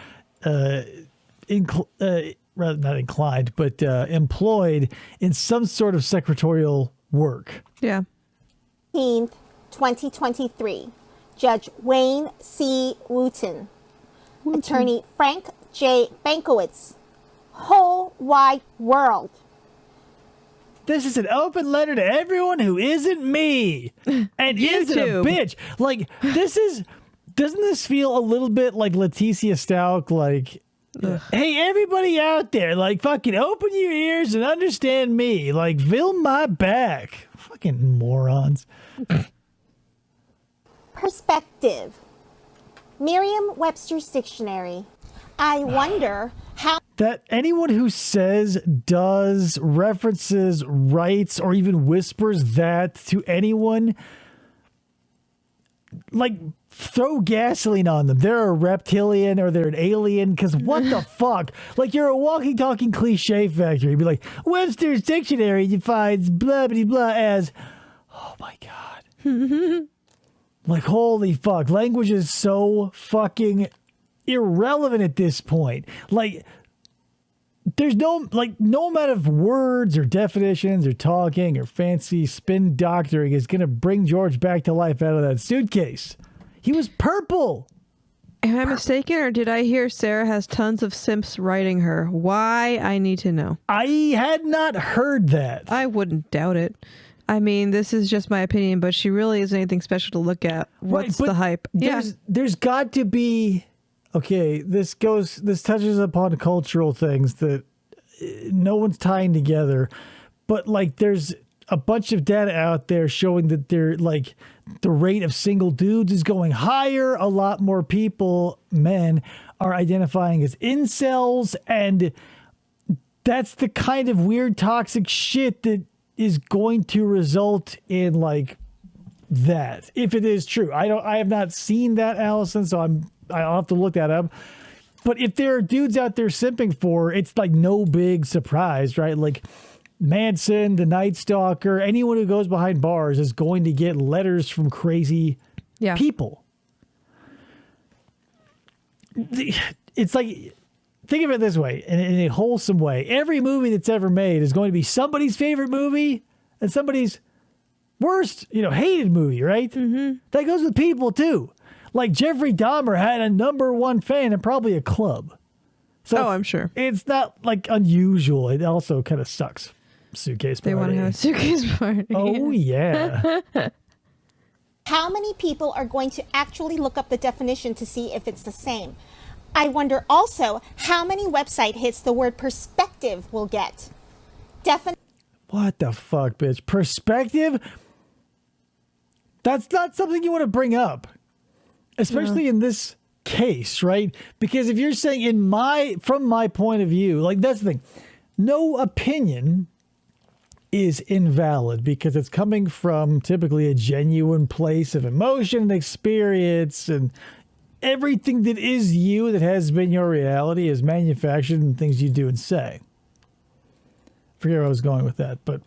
A: rather not inclined, but employed in some sort of secretarial work.
F: Yeah.
G: 2023. Judge Wayne C. Wooten. Attorney Frank J. Bankowitz. Whole wide world.
A: This is an open letter to everyone who isn't me and isn't a
F: YouTube.
A: bitch. Like, doesn't this feel a little bit like Leticia Stalk? Like, hey, everybody out there, like, fucking open your ears and understand me. Like, fill my back. Fucking morons.
G: Perspective. Merriam-Webster's dictionary. I wonder how
A: That anyone who says, does, references, writes, or even whispers that to anyone, like, throw gasoline on them. They're a reptilian or they're an alien, because what the fuck? Like, you're a walking, talking cliche factory. You'd be like, Webster's dictionary defines blah, blah, blah as, oh my God. Like, holy fuck. Language is so fucking irrelevant at this point. Like, there's no amount of words or definitions or talking or fancy spin doctoring is going to bring George back to life out of that suitcase. He was purple.
F: Am I mistaken, or did I hear Sarah has tons of simps writing her? Why? I need to know.
A: I had not heard that.
F: I wouldn't doubt it. I mean, this is just my opinion, but she really isn't anything special to look at. What's
A: Right, but
F: the hype? Yeah.
A: There's got to be, okay, this touches upon cultural things that no one's tying together, but like there's a bunch of data out there showing that they're like the rate of single dudes is going higher. A lot more people, men, are identifying as incels, and that's the kind of weird toxic shit that is going to result in like that, if it is true. I have not seen that, Allison, so I'll have to look that up. But if there are dudes out there simping for, it's like no big surprise, right? Like Manson, the Night Stalker, anyone who goes behind bars is going to get letters from crazy people. It's like, think of it this way, in a wholesome way. Every movie that's ever made is going to be somebody's favorite movie and somebody's worst, hated movie, right? Mm-hmm. That goes with people too. Like Jeffrey Dahmer had a #1 fan and probably a club. So
F: I'm sure.
A: It's not like unusual. It also kind of sucks. Suitcase party.
F: They want to have a suitcase party.
A: Oh, yeah.
G: how many people are going to actually look up the definition to see if it's the same. I wonder also how many website hits the word perspective will get.
A: What the fuck, bitch? Perspective? That's not something you want to bring up. Especially in this case, right? Because if you're saying from my point of view, like that's the thing. No opinion is invalid because it's coming from typically a genuine place of emotion and experience, and everything that is you that has been your reality is manufactured in things you do and say. Forget where I was going with that, but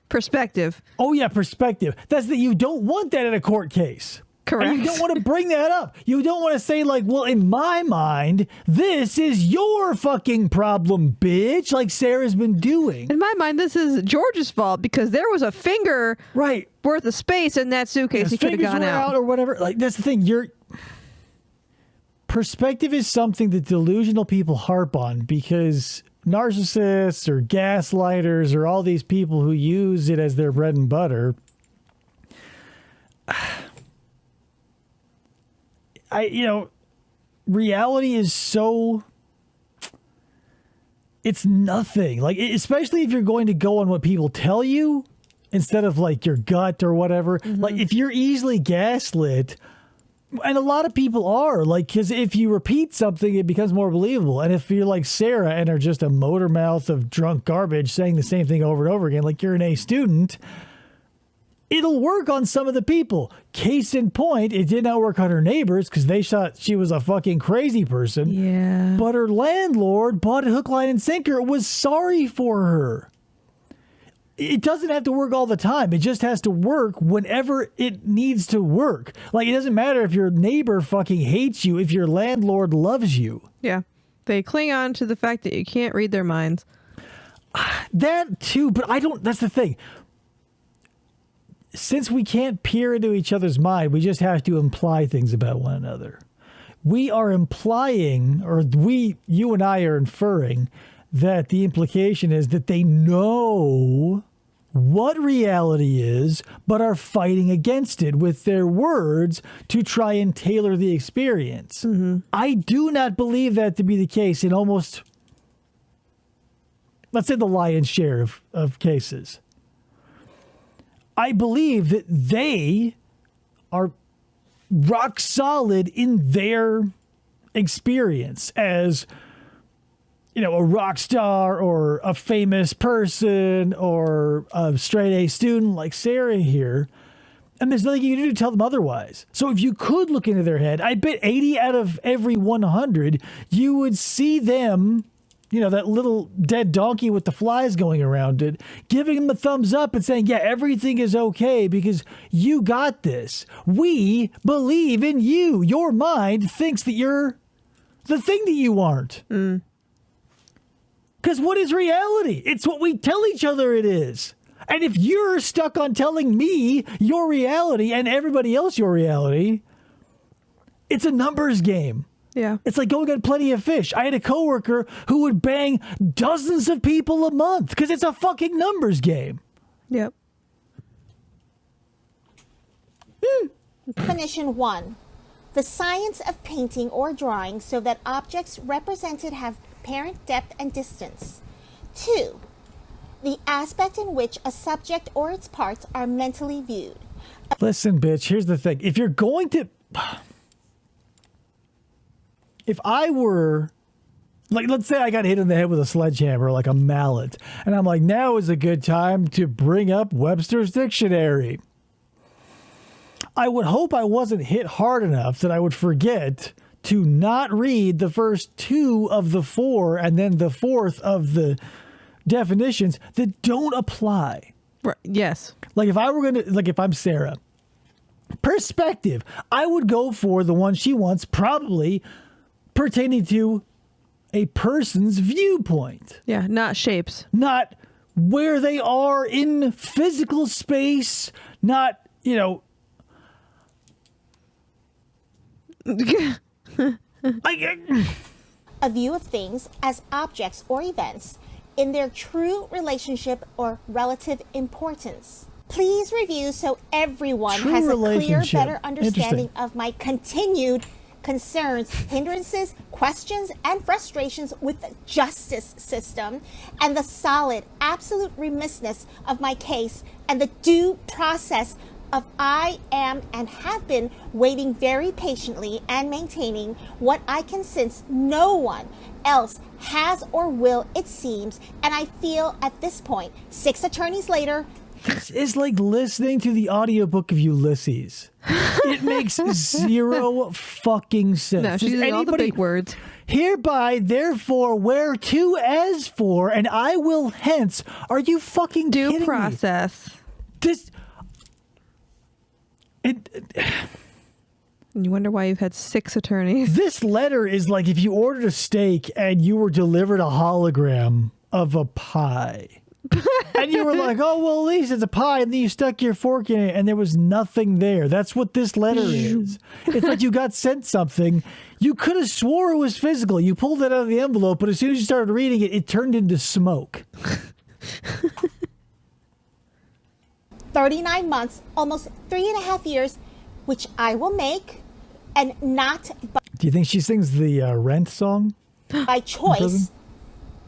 F: Perspective.
A: Oh yeah, perspective. That's that you don't want that in a court case.
F: Correct.
A: And you don't want to bring that up. You don't want to say like, well, in my mind, this is your fucking problem, bitch, like Sarah's been doing.
F: In my mind, this is George's fault because there was a finger
A: Right.
F: worth of space in that suitcase. He could have
A: Fingers
F: gone
A: were
F: out.
A: or whatever. Like that's the thing. Your perspective is something that delusional people harp on because narcissists or gaslighters or all these people who use it as their bread and butter. Reality is so, it's nothing. Like, especially if you're going to go on what people tell you instead of like your gut or whatever. Like, if you're easily gaslit, And a lot of people are, like, because if you repeat something, it becomes more believable. And if you're like Sarah and are just a motor mouth of drunk garbage saying the same thing over and over again, like you're an A student, it'll work on some of the people. Case in point, it did not work on her neighbors because they thought she was a fucking crazy person.
F: Yeah.
A: But her landlord bought a hook, line, and sinker, was sorry for her. It doesn't have to work all the time. It just has to work whenever it needs to work. Like, it doesn't matter if your neighbor fucking hates you, if your landlord loves you.
F: Yeah. They cling on to the fact that you can't read their minds.
A: That too, but I don't, that's the thing. Since we can't peer into each other's mind, we just have to imply things about one another. We are implying, or you and I are inferring, that the implication is that they know what reality is, but are fighting against it with their words to try and tailor the experience. Mm-hmm. I do not believe that to be the case in almost, let's say, the lion's share of cases. I believe that they are rock solid in their experience as, you know, a rock star or a famous person or a straight A student like Sarah here. And there's nothing you can do to tell them otherwise. So if you could look into their head, I bet 80 out of every 100, you would see them, you know, that little dead donkey with the flies going around it, giving them a thumbs up and saying, yeah, everything is okay because you got this. We believe in you. Your mind thinks that you're the thing that you aren't. Because what is reality? It's what we tell each other it is. And if you're stuck on telling me your reality and everybody else your reality, it's a numbers game.
F: Yeah.
A: It's like going on Plenty of Fish. I had a coworker who would bang dozens of people a month because it's a fucking numbers game.
F: Yep.
G: Definition 1. The science of painting or drawing so that objects represented have apparent depth and distance. 2. The aspect in which a subject or its parts are mentally viewed.
A: Listen, bitch, here's the thing. If you're going to... If I were... Like, let's say I got hit in the head with a sledgehammer, like a mallet, and I'm like, now is a good time to bring up Webster's Dictionary. I would hope I wasn't hit hard enough that I would forget to not read the first 2 of the 4 and then the 4th of the definitions that don't apply.
F: Right. Yes.
A: Like if I were going to, like if I'm Sarah, perspective, I would go for the one she wants, probably pertaining to a person's viewpoint.
F: Yeah, not shapes.
A: Not where they are in physical space, not, you know,
G: A view of things as objects or events in their true relationship or relative importance. Please review so everyone
A: True
G: has a clear,
A: relationship.
G: better understanding
A: Interesting.
G: of my continued concerns, hindrances, questions, and frustrations with the justice system and the solid, absolute remissness of my case and the due process of I am and have been waiting very patiently and maintaining what I can sense no one else has or will, it seems, and I feel at this point, 6 attorneys later,
A: it's like listening to the audiobook of Ulysses. It makes zero fucking sense.
F: No, she's using all the big words.
A: Hereby, therefore, where to as for, and I will hence. Are you fucking
F: Due
A: kidding
F: process.
A: me?
F: And you wonder why you've had 6 attorneys.
A: This letter is like if you ordered a steak and you were delivered a hologram of a pie. And you were like, oh, well, at least it's a pie. And then you stuck your fork in it and there was nothing there. That's what this letter is. It's like you got sent something. You could have swore it was physical. You pulled it out of the envelope, but as soon as you started reading it, it turned into smoke.
G: 39 months, almost 3.5 years, which I will make, and not
A: Do you think she sings the Rent song?
G: by choice.
A: Doesn't?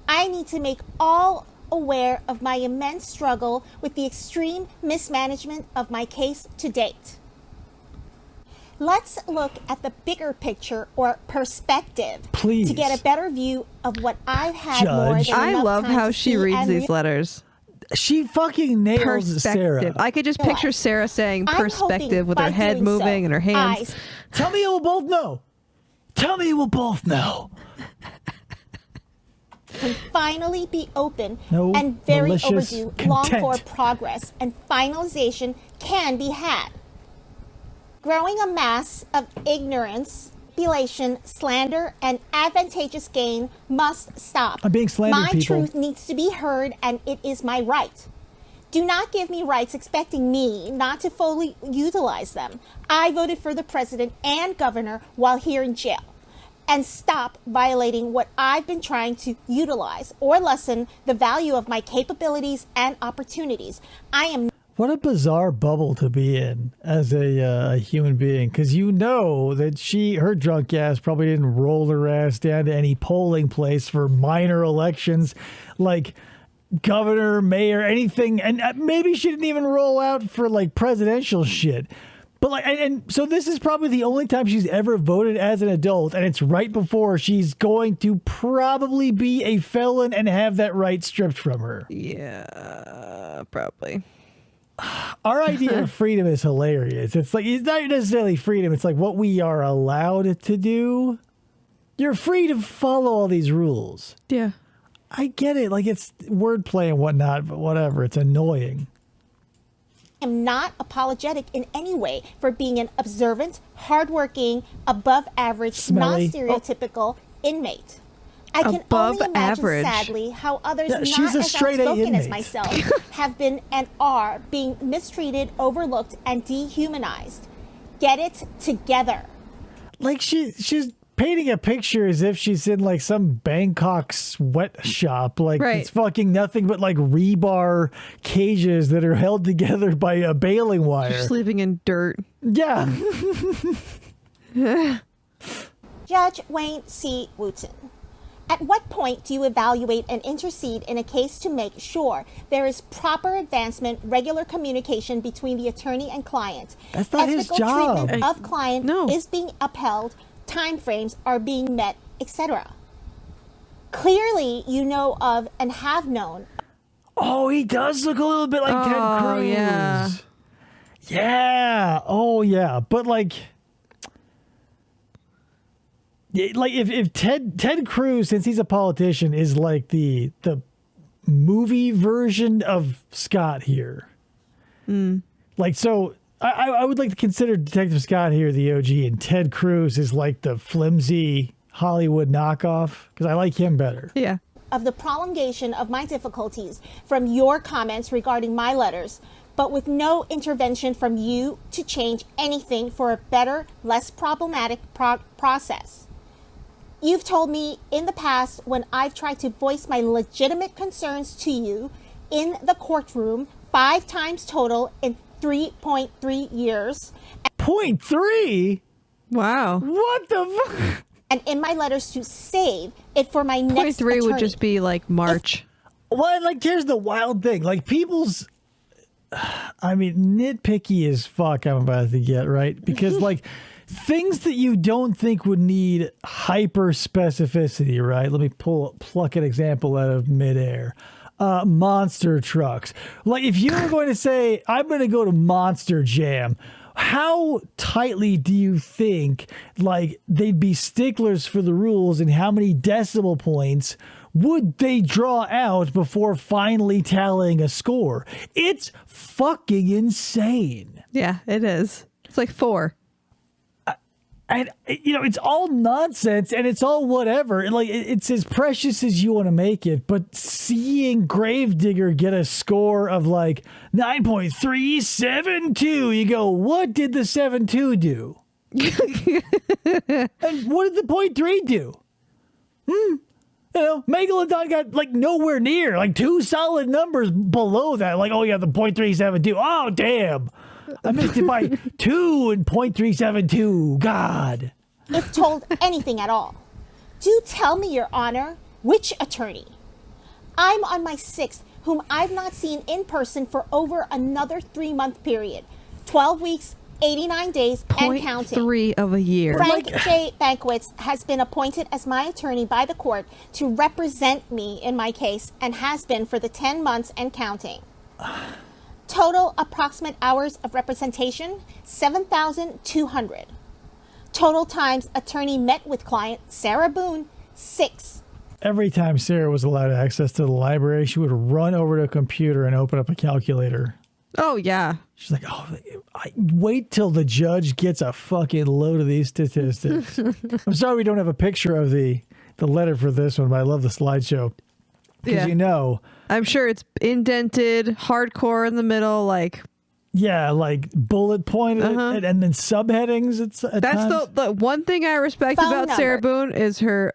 G: I need to make all aware of my immense struggle with the extreme mismanagement of my case to date. Let's look at the bigger picture or perspective
A: Please.
G: to get a better view of what I've had more than
A: Judge.
F: I
G: enough
F: love
G: time
F: how
G: to
F: she
G: see
F: reads
G: and
F: these letters.
A: She fucking nails
F: Perspective.
A: Sarah.
F: I could just picture Sarah saying
G: I'm
F: perspective
G: hoping
F: with
G: by
F: her head
G: doing
F: moving
G: so,
F: and her hands.
A: Tell me you will both know. Tell me you will both know.
G: can finally be open
A: No
G: and very
A: malicious
G: overdue
A: content.
G: long-for progress and finalization can be had. Growing a mass of ignorance, manipulation, slander, and advantageous gain must stop.
A: I'm being slandered,
G: My
A: people.
G: truth needs to be heard, and it is my right. Do not give me rights expecting me not to fully utilize them. I voted for the president and governor while here in jail. And stop violating what I've been trying to utilize or lessen the value of my capabilities and opportunities. I am
A: What a bizarre bubble to be in as a human being, because you know that her drunk ass probably didn't roll her ass down to any polling place for minor elections like governor, mayor, anything, and maybe she didn't even roll out for like presidential shit. But like, and so this is probably the only time she's ever voted as an adult, and it's right before she's going to probably be a felon and have that right stripped from her.
F: Yeah, probably.
A: Our idea of freedom is hilarious. It's like, it's not necessarily freedom. It's like what we are allowed to do. You're free to follow all these rules.
F: Yeah.
A: I get it. Like, it's wordplay and whatnot, but whatever. It's annoying.
G: am not apologetic in any way for being an observant, hardworking, above average,
A: Smelly.
G: non-stereotypical inmate. I can
F: Above
G: only imagine,
F: average.
G: sadly, how others
A: Yeah, she's
G: not
A: a
G: as
A: straight A
G: outspoken as
A: inmate.
G: myself have been and are being mistreated, overlooked, and dehumanized. Get it together.
A: Like, she's painting a picture as if she's in like some Bangkok sweatshop. Like,
F: Right.
A: it's fucking nothing but like rebar cages that are held together by a baling wire.
F: Sleeping in dirt.
A: Yeah.
G: Judge Wayne C. Wooten. At what point do you evaluate and intercede in a case to make sure there is proper advancement, regular communication between the attorney and client?
A: That's not his
G: ethical
A: job.
G: treatment of client
F: No.
G: is being upheld, timeframes are being met, etc. Clearly, you know of and have known
A: Oh, he does look a little bit like Ted
F: Oh,
A: Cruz.
F: yeah.
A: Yeah. Oh, yeah. But like, like if Ted Cruz, since he's a politician, is like the movie version of Scott here. Like, so I would like to consider Detective Scott here the OG, and Ted Cruz is like the flimsy Hollywood knockoff, because I like him better.
F: Yeah.
G: of the prolongation of my difficulties from your comments regarding my letters, but with no intervention from you to change anything for a better, less problematic process. You've told me in the past when I've tried to voice my legitimate concerns to you in the courtroom 5 times total in 3.3 years,
A: 0.3?
F: Wow.
A: What the fuck?
G: and in my letters to save it for my next
F: 0.3 would
G: attorney.
F: just be like March.
A: Well, like, here's the wild thing. Like, people's, I mean, nitpicky as fuck I'm about to get, right? Because, like, things that you don't think would need hyper specificity, right? Let me pluck an example out of midair. Monster trucks. Like, if you were going to say, I'm going to go to Monster Jam, how tightly do you think, like, they'd be sticklers for the rules, and how many decimal points would they draw out before finally tallying a score? It's fucking insane.
F: Yeah, it is. It's like 4.
A: And, you know, it's all nonsense and it's all whatever. And, like, it's as precious as you want to make it. But seeing Gravedigger get a score of like 9.372, you go, what did the 7.2 do? And what did the 0.3 do? You know, Megalodon got like nowhere near, like 2 solid numbers below that. Like, oh yeah, the 0.372. Oh, damn. I missed it by 2 and 0.372. God.
G: If told anything at all. Do tell me, Your Honor, which attorney? I'm on my 6th, whom I've not seen in person for over another 3-month period. 12 weeks, 89 days and counting.
F: 0.3 of a year.
G: Frank J. Bankwitz has been appointed as my attorney by the court to represent me in my case and has been for the 10 months and counting. Total approximate hours of representation, 7,200. Total times attorney met with client, Sarah Boone, 6.
A: Every time Sarah was allowed access to the library, she would run over to a computer and open up a calculator.
F: Oh, yeah.
A: She's like, oh, wait till the judge gets a fucking load of these statistics. I'm sorry we don't have a picture of the letter for this one, but I love the slideshow. Because you know.
F: I'm sure it's indented, hardcore in the middle, like.
A: Yeah, like bullet pointed and then subheadings.
F: That's the one thing I respect
G: Phone
F: about
G: number.
F: Sarah Boone is her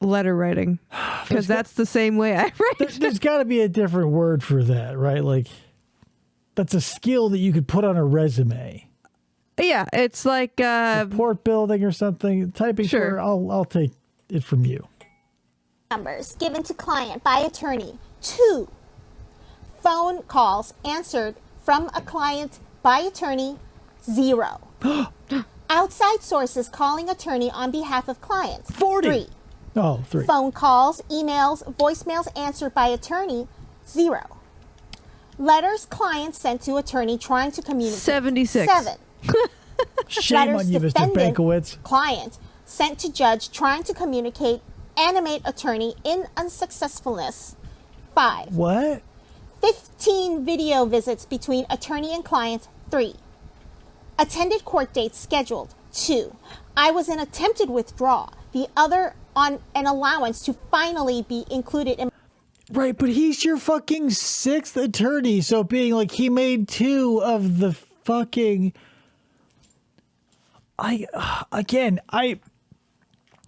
F: letter writing. Because that's the same way I write.
A: There's got to be a different word for that, right? Like, that's a skill that you could put on a resume.
F: Yeah, it's like
A: Report building or something. Typing.
F: Sure.
A: I'll take it from you.
G: Numbers given to client by attorney, 2. Phone calls answered from a client by attorney, 0. Outside sources calling attorney on behalf of client,
A: 40.
G: 3.
A: Oh, 3.
G: Phone calls, emails, voicemails answered by attorney, 0. Letters client sent to attorney trying to communicate,
F: 76.
G: 7.
A: Shame
G: Letters
A: on you, Mr.
G: defendant,
A: Bankowitz.
G: client sent to judge trying to communicate, animate attorney in unsuccessfulness, 5.
A: What?
G: 15 video visits between attorney and client, 3. Attended court dates scheduled, 2. I was in attempted withdrawal, the other on an allowance to finally be included in.
A: Right, but he's your fucking 6th attorney, so being like he made 2 of the fucking.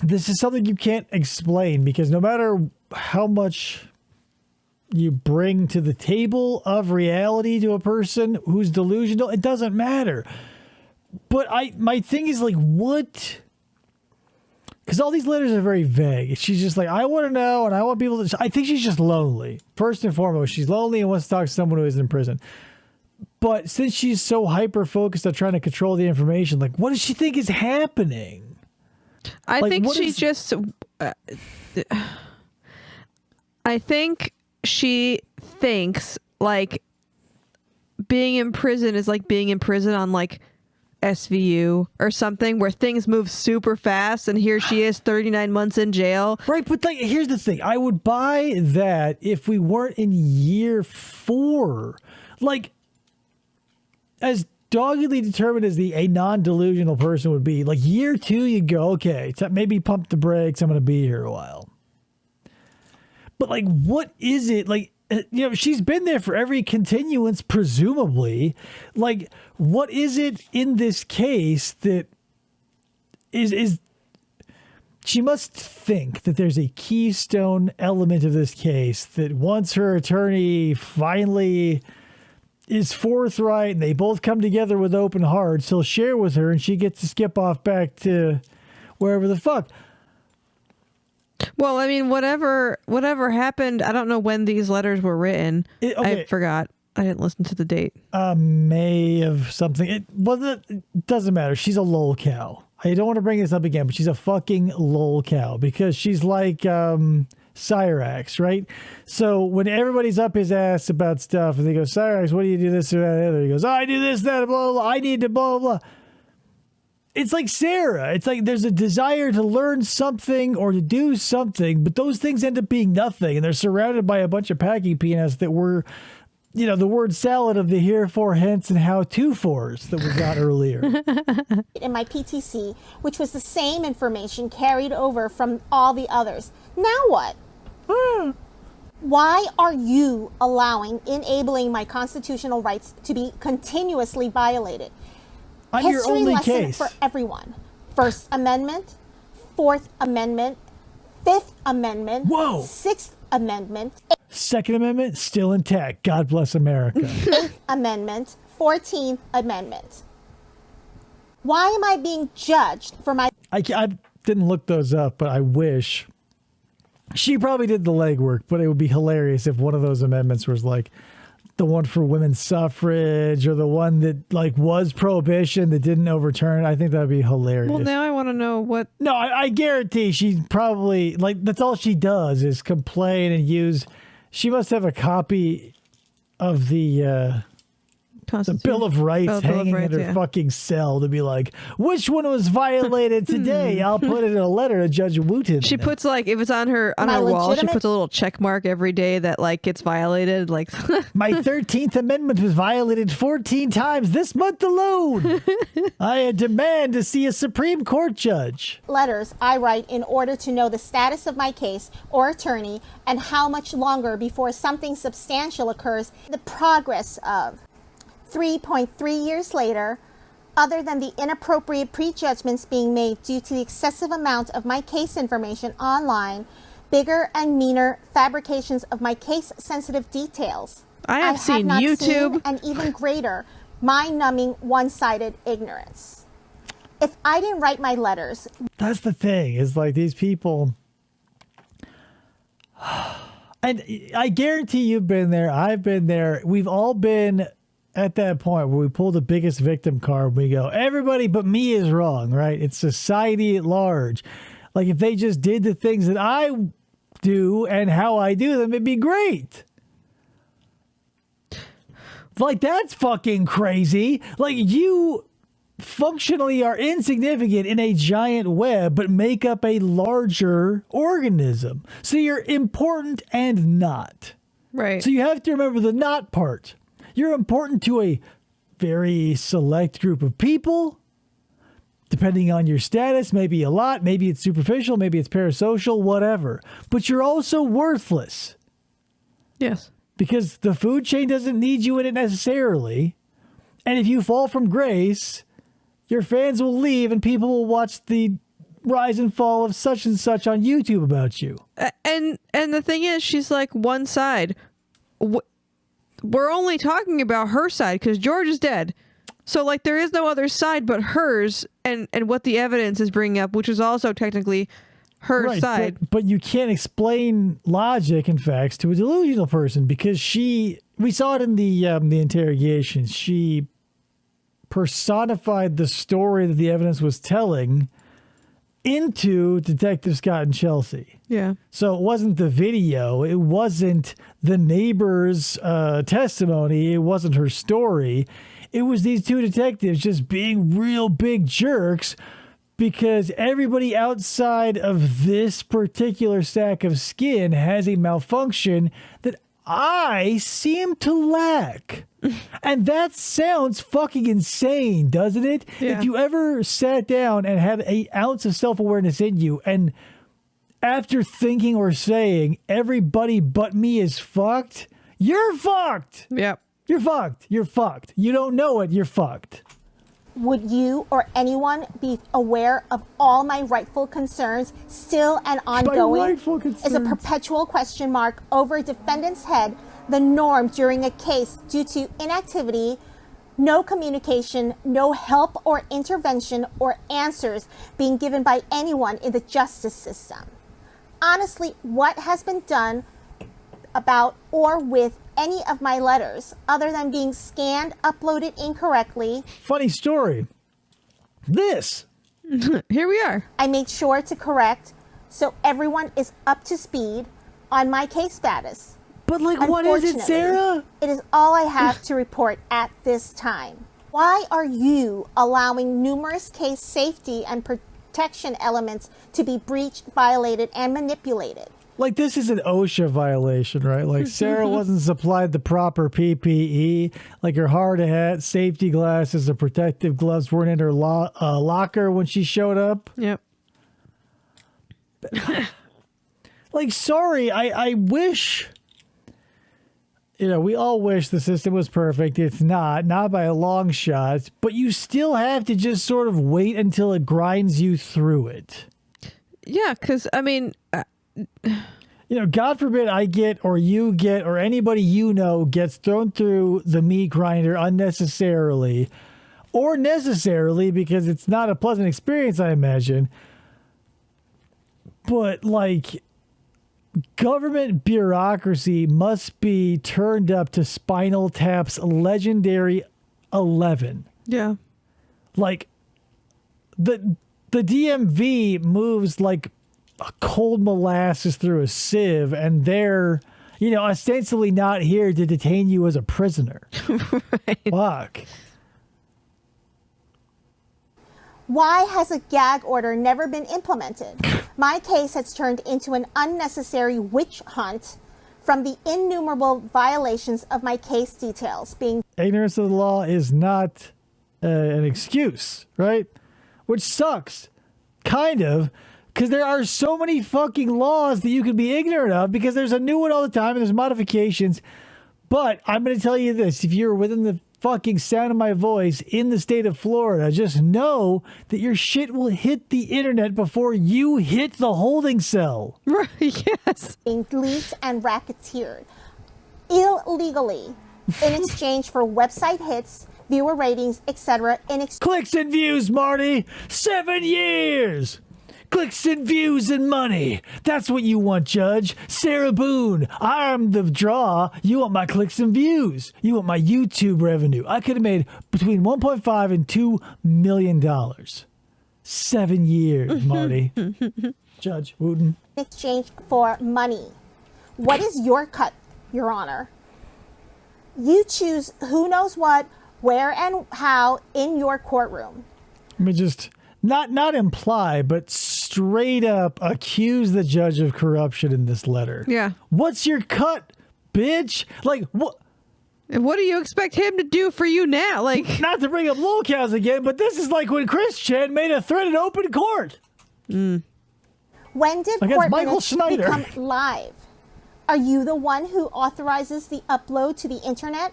A: This is something you can't explain because no matter how much you bring to the table of reality to a person who's delusional, it doesn't matter. But my thing is like, what? Because all these letters are very vague. She's just like, I want to know, and I want people to. I think she's just lonely. First and foremost, she's lonely and wants to talk to someone who isn't in prison. But since she's so hyper focused on trying to control the information, like, what does she think is happening?
F: I
A: Like,
F: think
A: what
F: she
A: is-
F: just. I think she thinks like being in prison is like being in prison on like SVU or something where things move super fast, and here she is 39 months in jail.
A: Right, but like, here's the thing. I would buy that if we weren't in year 4. Like, as doggedly determined as a non-delusional person would be, like year 2, you go, okay, maybe pump the brakes. I'm going to be here a while. But like, what is it? Like, you know, she's been there for every continuance, presumably. Like, what is it in this case that is she must think that there's a keystone element of this case that once her attorney finally is forthright and they both come together with open hearts, he'll share with her and she gets to skip off back to wherever the fuck.
F: Well, I mean, whatever happened, I don't know when these letters were written.
A: Okay.
F: I forgot. I didn't listen to the date.
A: May of something. It doesn't matter. She's a lol cow. I don't want to bring this up again, but she's a fucking lol cow because she's like Cyrax, right? So when everybody's up his ass about stuff and they go, Cyrax, what do you do this or that and the other? He goes, oh, I do this, that, blah, blah, blah. I need to blah, blah, blah. It's like Sarah. It's like there's a desire to learn something or to do something, but those things end up being nothing. And they're surrounded by a bunch of packing peanuts that were, you know, the word salad of the herefore, hence, and how-to fors that we got earlier.
G: In my PTC, which was the same information carried over from all the others. Now what? Why are you enabling my constitutional rights to be continuously violated?
A: On your
G: History
A: only
G: lesson
A: case.
G: for everyone. First Amendment, Fourth Amendment, Fifth Amendment,
A: Whoa.
G: Sixth Amendment,
A: Second Amendment, still intact. God bless America.
G: Eighth Amendment, 14th Amendment. Why am I being judged for my
A: I didn't look those up, but I wish. She probably did the legwork, but it would be hilarious if one of those amendments was like, the one for women's suffrage or the one that like was prohibition that didn't overturn. I think that'd be hilarious.
F: Well, now I want to know what.
A: No, I guarantee she probably like that's all she does is complain and use. She must have a copy of the Bill of Rights hanging in her fucking cell to be like, which one was violated today? I'll put it in a letter to Judge Wooten.
F: She puts like if it's on her wall, she puts a little check mark every day that like gets violated. Like
A: my 13th Amendment was violated 14 times this month alone. I demand to see a Supreme Court judge.
G: Letters I write in order to know the status of my case or attorney and how much longer before something substantial occurs, the progress of. 3.3 years later, other than the inappropriate prejudgments being made due to the excessive amount of my case information online, bigger and meaner fabrications of my case-sensitive details.
F: I have seen
G: not
F: YouTube.
G: Seen, and even greater, mind-numbing, one-sided ignorance. If I didn't write my letters...
A: That's the thing, is like these people... And I guarantee you've been there, I've been there, we've all been... at that point where we pull the biggest victim card, we go, everybody but me is wrong, right? It's society at large. Like if they just did the things that I do and how I do them, it'd be great. Like that's fucking crazy. Like you functionally are insignificant in a giant web, but make up a larger organism. So you're important and not.
F: Right.
A: So you have to remember the not part. You're important to a very select group of people, depending on your status, maybe a lot, maybe it's superficial, maybe it's parasocial, whatever. But you're also worthless.
F: Yes.
A: Because the food chain doesn't need you in it necessarily. And if you fall from grace, your fans will leave and people will watch the rise and fall of such and such on YouTube about you.
F: And the thing is, she's like one side. We're only talking about her side because George is dead. So, like, there is no other side but hers and what the evidence is bringing up, which is also technically her side.
A: But you can't explain logic and facts to a delusional person because we saw it in the interrogation. She personified the story that the evidence was telling into Detective Scott and Chelsea.
F: Yeah.
A: So it wasn't the video. It wasn't the neighbor's testimony. It wasn't her story. It was these two detectives just being real big jerks because everybody outside of this particular stack of skin has a malfunction that I seem to lack. And that sounds fucking insane, doesn't it?
F: Yeah.
A: If you ever sat down and had an ounce of self-awareness in you, and after thinking or saying, everybody but me is fucked, you're fucked.
F: Yep.
A: You're fucked. You're fucked. You don't know it. You're fucked.
G: Would you or anyone be aware of all my rightful concerns still and ongoing?
A: rightful concerns.
G: Is a perpetual question mark over a defendant's head the norm during a case due to inactivity, no communication, no help or intervention or answers being given by anyone in the justice system? Honestly, what has been done about or with any of my letters other than being scanned, uploaded incorrectly?
A: Funny story. This.
F: Here we are.
G: I made sure to correct so everyone is up to speed on my case status.
A: But like, what is it, Sarah?
G: It is all I have to report at this time. Why are you allowing numerous case safety and protection elements to be breached, violated, and manipulated?
A: Like, this is an OSHA violation, right? Like, Sarah wasn't supplied the proper PPE. Like, her hard hat, safety glasses, the protective gloves weren't in her locker when she showed up.
F: Yep.
A: Like, sorry, I wish... You know, we all wish the system was perfect. It's not by a long shot. But you still have to just sort of wait until it grinds you through it.
F: Yeah, because, I mean...
A: You know, God forbid I get, or you get, or anybody you know gets thrown through the meat grinder unnecessarily, or necessarily because it's not a pleasant experience, I imagine. But, like, government bureaucracy must be turned up to Spinal Tap's legendary 11.
F: Yeah.
A: Like, the DMV moves like a cold molasses through a sieve, and they're, ostensibly not here to detain you as a prisoner. Right. Fuck.
G: Why has a gag order never been implemented? My case has turned into an unnecessary witch hunt from the innumerable violations of my case details being.
A: Ignorance of the law is not an excuse, right? Which sucks, kind of, because there are so many fucking laws that you can be ignorant of because there's a new one all the time and there's modifications. But I'm going to tell you this, if you're within the fucking sound of my voice in the state of Florida, just know that your shit will hit the internet before you hit the holding cell.
F: Right, yes.
G: Being leaked and racketeered illegally in exchange for website hits, viewer ratings, etc.
A: Clicks and views, Marty. 7 years. Clicks and views and money. That's what you want, Judge. Sarah Boone. I'm the draw. You want my clicks and views. You want my YouTube revenue. I could have made between $1.5 and $2 million. 7 years, Marty. Judge Wooten.
G: In exchange for money. What is your cut, Your Honor? You choose who knows what, where, and how in your courtroom.
A: Let me just not imply, but straight up accuse the judge of corruption in this letter.
F: Yeah.
A: What's your cut, bitch? Like, what?
F: And what do you expect him to do for you now? Like,
A: not to bring up lolcows again, but this is like when Chris Chan made a threat in open court.
G: When did
A: Against
G: court
A: Michael
G: minutes
A: Schneider.
G: become live? Are you the one who authorizes the upload to the internet?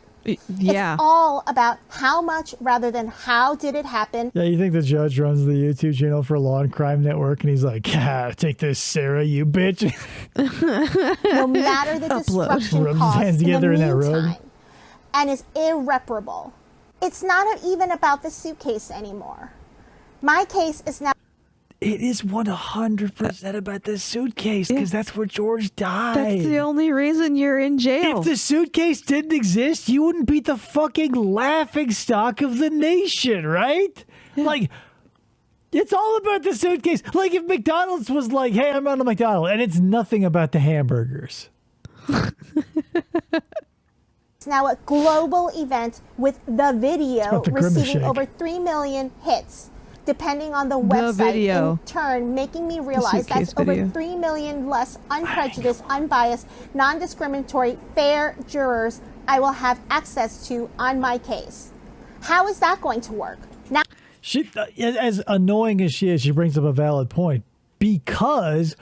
F: yeah.
G: It's all about how much rather than how did it happen.
A: Yeah, you think the judge runs the YouTube channel for Law and Crime Network, and he's like, take this, Sarah, you bitch.
G: No matter the destruction
A: Rubs his
G: caused
A: hands
G: in the
A: together in that rug.
G: meantime, and is irreparable. It's not even about the suitcase anymore. My case is now.
A: It is 100% about the suitcase, because that's where George died.
F: That's the only reason you're in jail.
A: If the suitcase didn't exist, you wouldn't be the fucking laughing stock of the nation, right? Yeah. Like, it's all about the suitcase. Like, if McDonald's was like, hey, I'm on a McDonald's, and it's nothing about the hamburgers.
G: It's now a global event with the video receiving over 3 million hits. Depending on the website,
F: video.
G: in turn, making me realize that's over 3 million less unprejudiced, unbiased, non-discriminatory, fair jurors I will have access to on my case. How is that going to work? Now,
A: She, as annoying as she is, she brings up a valid point, because,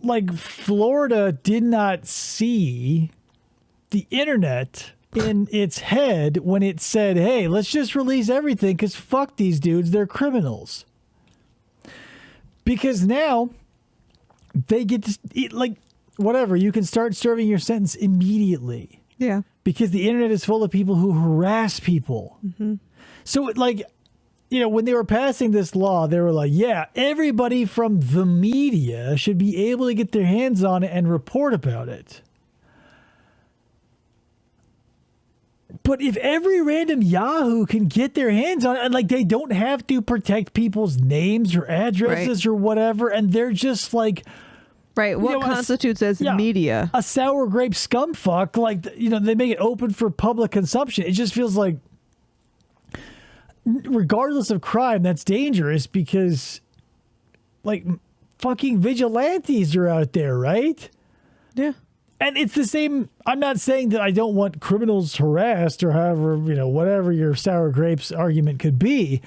A: like, Florida did not see the internet in its head when it said, hey, let's just release everything because fuck these dudes, they're criminals. Because now they get to eat, like, whatever, you can start serving your sentence immediately.
F: Yeah.
A: Because the internet is full of people who harass people. Mm-hmm. So, like, when they were passing this law, they were like, yeah, everybody from the media should be able to get their hands on it and report about it. But if every random Yahoo can get their hands on it, and like they don't have to protect people's names or addresses or whatever, and they're just like,
F: right, what constitutes as media?
A: A sour grape scumfuck, like, they make it open for public consumption. It just feels like, regardless of crime, that's dangerous because, like, fucking vigilantes are out there, right?
F: Yeah.
A: And it's the same. I'm not saying that I don't want criminals harassed or however, whatever your sour grapes argument could be.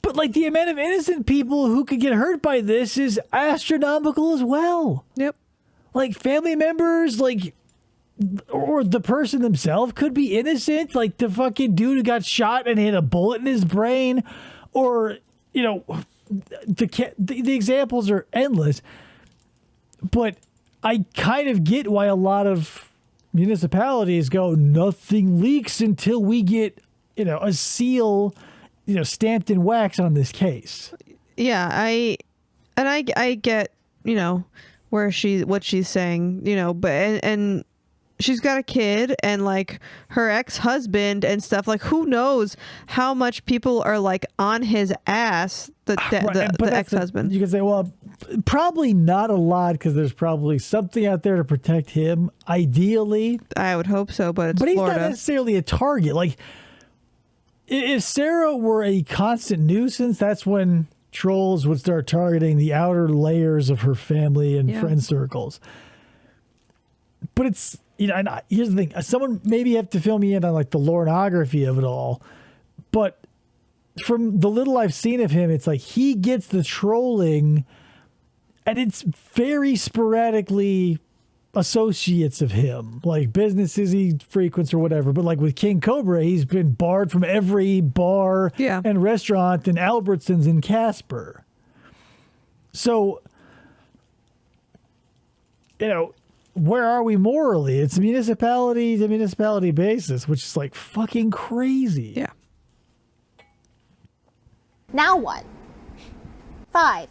A: But, like, the amount of innocent people who could get hurt by this is astronomical as well.
F: Yep.
A: Like, family members, like, or the person themselves could be innocent. Like, the fucking dude who got shot and hit a bullet in his brain. Or, the examples are endless. But I kind of get why a lot of municipalities go, nothing leaks until we get, a seal, stamped in wax on this case.
F: Yeah, I get, where what she's saying, but and she's got a kid and like her ex-husband and stuff. Like, who knows how much people are like on his ass, the ex-husband.
A: You can say, well, probably not a lot, because there's probably something out there to protect him, ideally.
F: I would hope so, but
A: he's
F: Florida.
A: not necessarily a target. Like, if Sarah were a constant nuisance, that's when trolls would start targeting the outer layers of her family and friend circles. But it's, and here's the thing. Someone maybe have to fill me in on like the lornography of it all. But from the little I've seen of him, it's like he gets the trolling, and it's very sporadically associates of him, like businesses he frequents or whatever. But like with King Cobra, he's been barred from every bar and restaurant and Albertsons in Casper. So, where are we morally? It's municipality to municipality basis, which is like fucking crazy.
F: Yeah.
G: Now what? 5.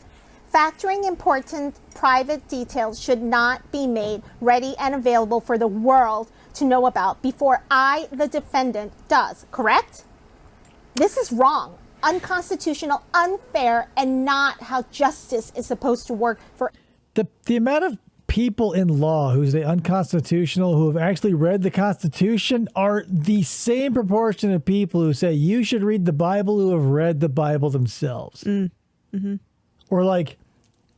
G: Factoring important private details should not be made ready and available for the world to know about before I, the defendant, does. Correct? This is wrong, unconstitutional, unfair, and not how justice is supposed to work for...
A: The amount of people in law who say unconstitutional, who have actually read the Constitution, are the same proportion of people who say you should read the Bible, who have read the Bible themselves.
F: Mm-hmm.
A: Or like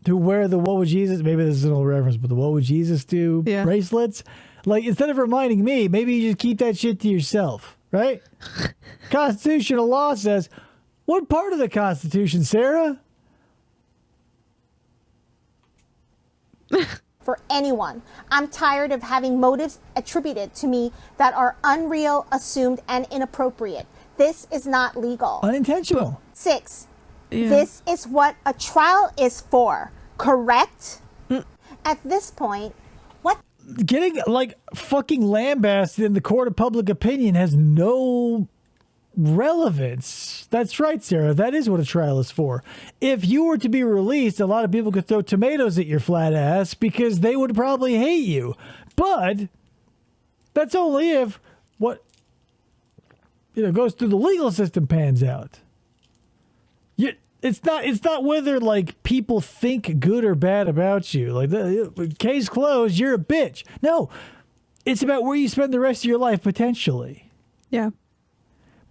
A: who wear the what would Jesus, maybe this is an old reference, but the what would Jesus do bracelets. Like, instead of reminding me, maybe you just keep that shit to yourself, right? Constitutional law says, what part of the Constitution, Sarah?
G: For anyone. I'm tired of having motives attributed to me that are unreal, assumed, and inappropriate. This is not legal.
A: Unintentional.
G: 6. This is what a trial is for, correct? At this point, what?
A: Getting like fucking lambasted in the court of public opinion has no relevance. That's right, Sarah. That is what a trial is for. If you were to be released, a lot of people could throw tomatoes at your flat ass because they would probably hate you. But that's only if what goes through the legal system pans out. It's not whether like people think good or bad about you. Like, the case closed, you're a bitch. No, it's about where you spend the rest of your life potentially.
F: Yeah.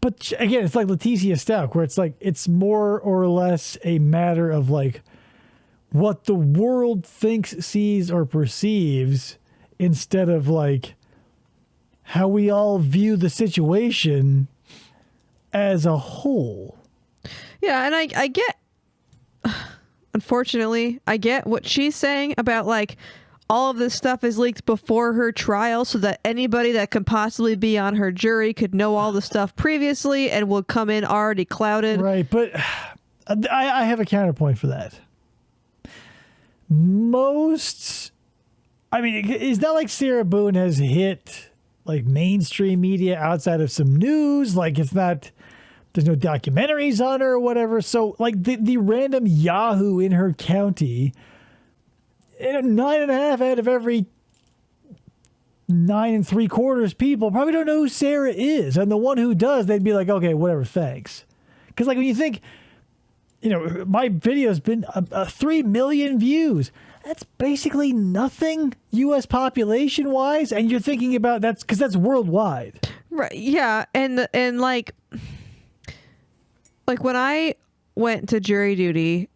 A: But again, it's like Leticia Stout, where it's like it's more or less a matter of like what the world thinks, sees, or perceives, instead of like how we all view the situation as a whole.
F: Yeah, and I get, unfortunately, I get what she's saying about like all of this stuff is leaked before her trial so that anybody that can possibly be on her jury could know all the stuff previously and will come in already clouded.
A: Right, but I have a counterpoint for that. It's not like Sarah Boone has hit like mainstream media outside of some news. Like, it's not... There's no documentaries on her or whatever. So, like, the random Yahoo in her county, 9.5 out of every 9 3/4 people probably don't know who Sarah is. And the one who does, they'd be like, okay, whatever, thanks. Because, like, when you think, my video's been 3 million views. That's basically nothing U.S. population-wise. And you're thinking about that's because that's worldwide.
F: Right. Yeah. And like when I went to jury duty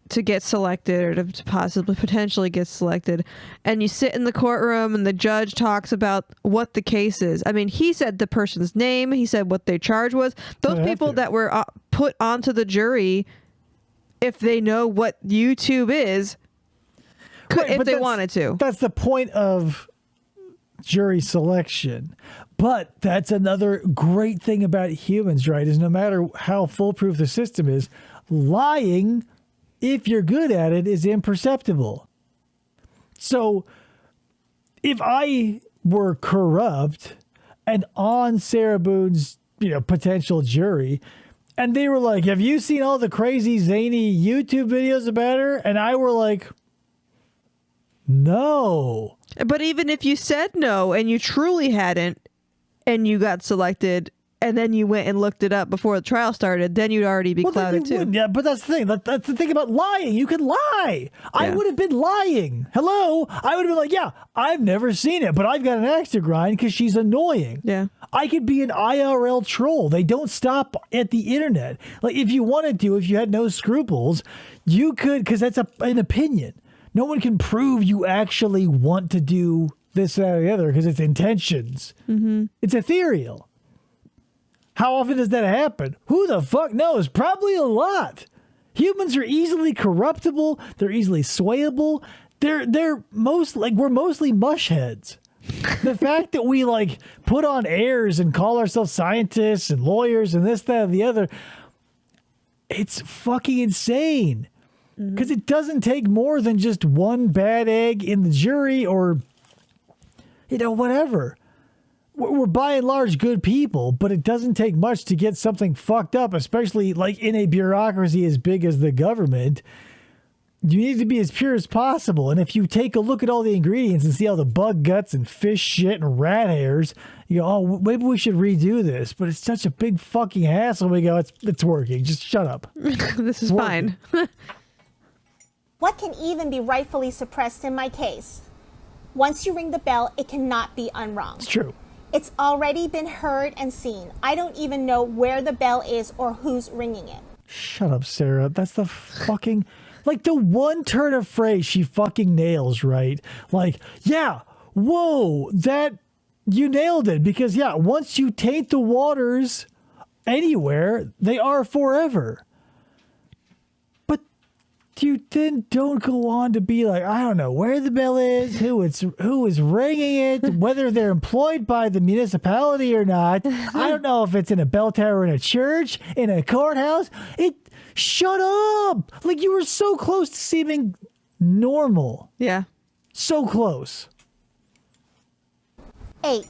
F: to get selected or to possibly potentially get selected, and you sit in the courtroom and the judge talks about what the case is. I mean, he said the person's name. He said what their charge was. Those people that were put onto the jury, if they know what YouTube is, could, if they wanted to.
A: That's the point of jury selection. But that's another great thing about humans, right? Is no matter how foolproof the system is, lying, if you're good at it, is imperceptible. So if I were corrupt and on Sarah Boone's, potential jury, and they were like, have you seen all the crazy, zany YouTube videos about her? And I were like, No.
F: But even if you said no and you truly hadn't, and you got selected, and then you went and looked it up before the trial started, then you'd already be clouded too.
A: Yeah, but that's the thing. That's the thing about lying. You can lie. I
F: Yeah.
A: would have been lying. Hello? I would have been like, yeah, I've never seen it, but I've got an axe to grind because she's annoying.
F: Yeah.
A: I could be an IRL troll. They don't stop at the internet. Like, if you wanted to, if you had no scruples, you could, because that's an opinion. No one can prove you actually want to do this, that, or the other because it's intentions. Mm-hmm. It's ethereal. How often does that happen? Who the fuck knows? Probably a lot. Humans are easily corruptible. They're easily swayable. We're mostly mush heads. The fact that we like put on airs and call ourselves scientists and lawyers and this, that, and the other, it's fucking insane. Because it doesn't take more than just one bad egg in the jury or, whatever. We're by and large good people, but it doesn't take much to get something fucked up, especially like in a bureaucracy as big as the government. You need to be as pure as possible. And if you take a look at all the ingredients and see all the bug guts and fish shit and rat hairs, you go, oh, maybe we should redo this. But it's such a big fucking hassle. We go, it's working. Just shut up.
F: This is fine.
G: What can even be rightfully suppressed in my case? Once you ring the bell, it cannot be unrung.
A: It's true.
G: It's already been heard and seen. I don't even know where the bell is or who's ringing it.
A: Shut up, Sarah. That's the fucking... Like, the one turn of phrase she fucking nails, right? Like, yeah, whoa, you nailed it. Because, yeah, once you taint the waters anywhere, they are forever. But you then don't go on to be like, I don't know where the bell is, who is ringing it, whether they're employed by the municipality or not. I don't know if it's in a bell tower in a church, in a courthouse. Shut up! Like, you were so close to seeming normal.
F: Yeah.
A: So close.
G: 8.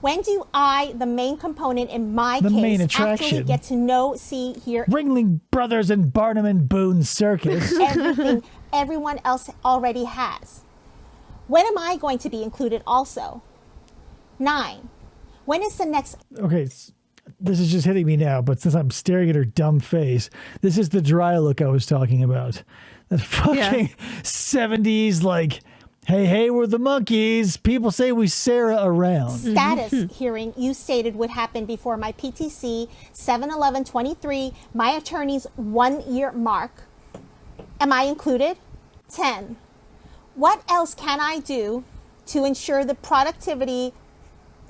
G: When do I, the main component in my
A: The
G: case,
A: main
G: actually
A: attraction.
G: get to know, see, hear
A: Ringling Brothers and Barnum and Boone Circus.
G: everything everyone else already has? When am I going to be included also? 9. When is the next...
A: Okay, this is just hitting me now, but since I'm staring at her dumb face, this is the dry look I was talking about. That fucking 70s, like, hey, we're the monkeys. People say we Sarah around.
G: status hearing you stated would happen before my PTC 7/11/23, my attorney's 1-year mark. Am I included? 10. What else can I do to ensure the productivity,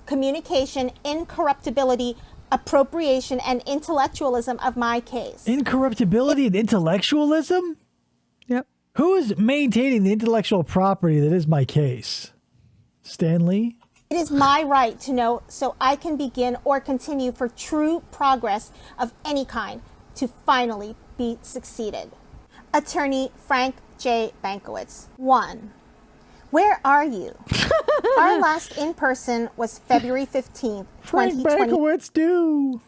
G: communication, incorruptibility, appropriation, and intellectualism of my case?
A: Incorruptibility and intellectualism?
F: Yep.
A: Who is maintaining the intellectual property that is my case? Stanley?
G: It is my right to know so I can begin or continue for true progress of any kind to finally be succeeded. Attorney Frank J. Bankowitz. 1. Where are you? Our last in-person was February 15th,
A: Frank
G: 2023.
A: Bankowitz do.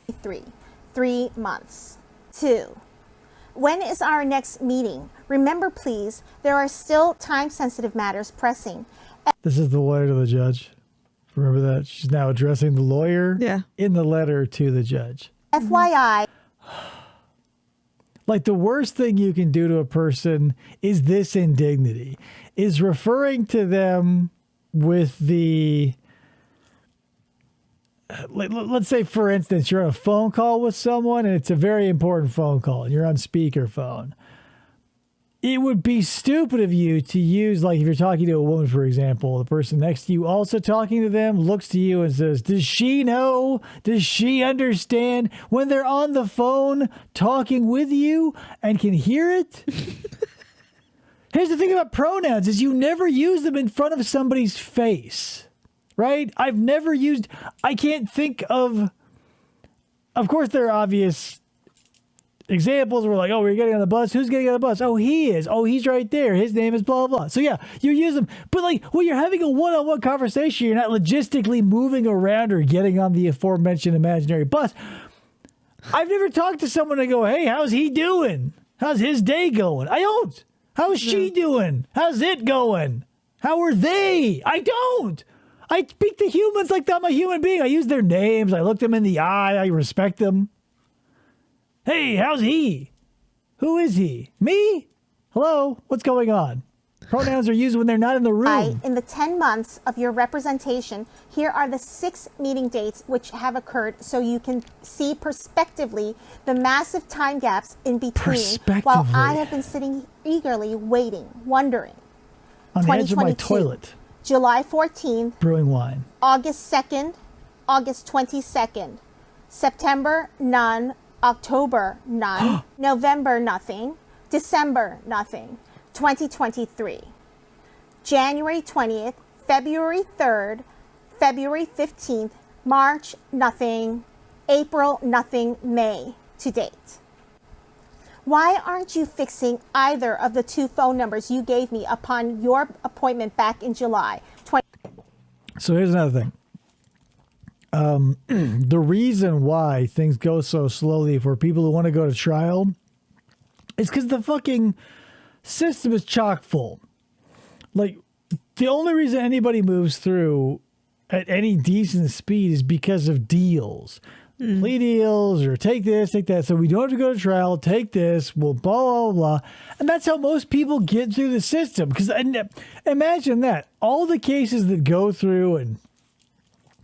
G: 3 months. 2. When is our next meeting? Remember, please, there are still time-sensitive matters pressing.
A: This is the lawyer to the judge. Remember that? She's now addressing the lawyer in the letter to the judge.
G: FYI,
A: Like, the worst thing you can do to a person is this indignity, is referring to them with the, let's say, for instance, you're on a phone call with someone and it's a very important phone call and you're on speakerphone. It would be stupid of you to use, like, if you're talking to a woman, for example, the person next to you also talking to them looks to you and says, does she know? Does she understand? When they're on the phone talking with you and can hear it? Here's the thing about pronouns is you never use them in front of somebody's face, right? I can't think of course there are obvious examples were like, oh, we're getting on the bus. Who's getting on the bus? Oh, he is. Oh, he's right there. His name is blah, blah. So, yeah, you use them. But, like, when you're having a one-on-one conversation, you're not logistically moving around or getting on the aforementioned imaginary bus. I've never talked to someone and go, hey, how's he doing? How's his day going? I don't. How's she doing? How's it going? How are they? I don't. I speak to humans like I'm a human being. I use their names. I look them in the eye. I respect them. Hey, how's he? Who is he? Me? Hello? What's going on? Pronouns are used when they're not in the room.
G: In the 10 months of your representation, here are the 6 meeting dates which have occurred so you can see prospectively the massive time gaps in between while I have been sitting eagerly waiting, wondering.
A: On the edge of my toilet.
G: July 14th.
A: Brewing wine.
G: August 2nd. August 22nd. September, none. October, none. November, nothing. December, nothing. 2023. January 20th, February 3rd, February 15th, March, nothing. April, nothing. May, to date. Why aren't you fixing either of the 2 phone numbers you gave me upon your appointment back in July?
A: So here's another thing. The reason why things go so slowly for people who want to go to trial is because the fucking system is chock full. Like, the only reason anybody moves through at any decent speed is because of deals. Plea deals, or take this, take that. So we don't have to go to trial, take this, we'll blah, blah, blah. And that's how most people get through the system. Because imagine that. All the cases that go through and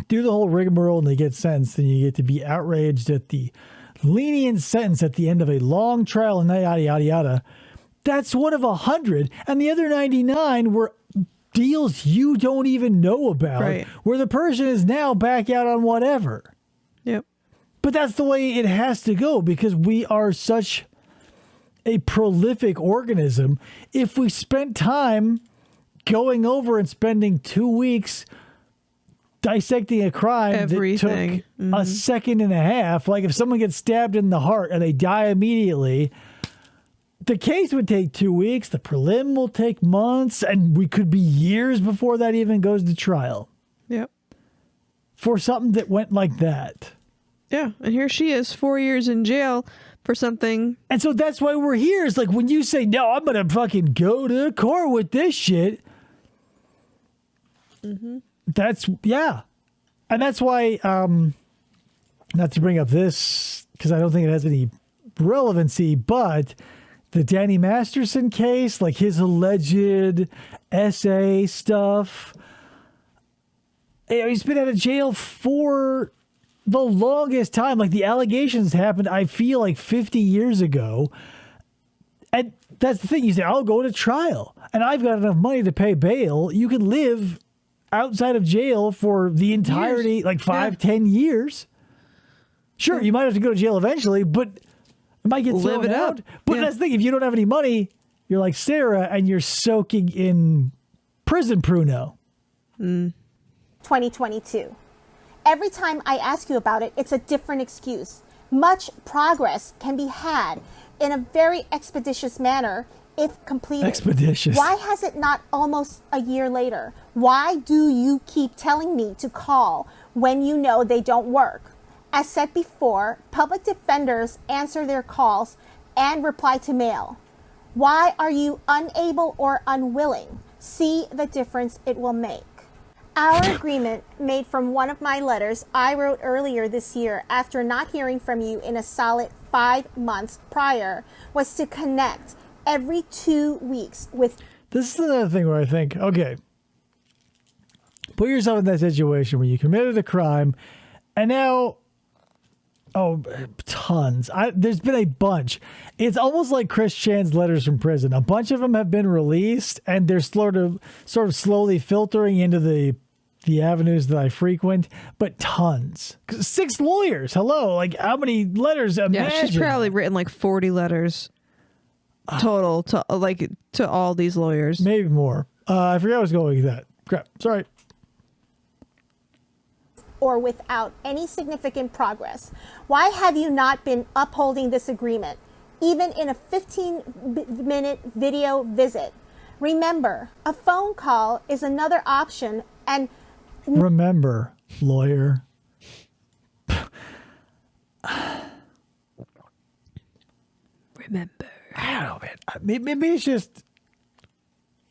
A: do the whole rigmarole and they get sentenced, and you get to be outraged at the lenient sentence at the end of a long trial and yada, yada, yada. That's one of 100. And the other 99 were deals you don't even know about, right, where the person is now back out on whatever.
F: Yep.
A: But that's the way it has to go because we are such a prolific organism. If we spent time going over and spending 2 weeks dissecting a crime
F: everything
A: that took a second and a half, like if someone gets stabbed in the heart and they die immediately, the case would take 2 weeks, the prelim will take months, and we could be years before that even goes to trial.
F: Yep.
A: For something that went like that.
F: Yeah, and here she is, 4 years in jail for something.
A: And so that's why we're here. It's like when you say, no, I'm going to fucking go to court with this shit. That's, yeah. And that's why, not to bring up this, because I don't think it has any relevancy, but the Danny Masterson case, like his alleged essay stuff, he's been out of jail for the longest time. Like the allegations happened, I feel like 50 years ago. And that's the thing. You say, I'll go to trial and I've got enough money to pay bail. You can live outside of jail for the entirety, like 5-10 years. Sure, you might have to go to jail eventually, but it might get thrown out. But that's the thing. If you don't have any money, you're like Sarah and you're soaking in prison pruno.
G: 2022. Every time I ask you about it, it's a different excuse. Much progress can be had in a very expeditious manner if completed.
A: Expeditious.
G: Why has it not almost a year later? Why do you keep telling me to call when you know they don't work? As said before, public defenders answer their calls and reply to mail. Why are you unable or unwilling? See the difference it will make. Our agreement, made from one of my letters I wrote earlier this year after not hearing from you in a solid 5 months prior, was to connect every 2 weeks with...
A: This is another thing where I think, okay, put yourself in that situation where you committed a crime and now, tons. There's been a bunch. It's almost like Chris Chan's letters from prison. A bunch of them have been released and they're sort of slowly filtering into the avenues that I frequent, but tons. 6 lawyers. Hello. Like how many letters? Imagine.
F: Yeah, she's probably written like 40 letters total to all these lawyers.
A: Maybe more. I forgot I was going with that. Crap. Sorry.
G: Or without any significant progress. Why have you not been upholding this agreement, even in a 15-minute video visit? Remember, a phone call is another option, and
A: remember, lawyer.
F: Remember.
A: I don't know, man. Maybe it's just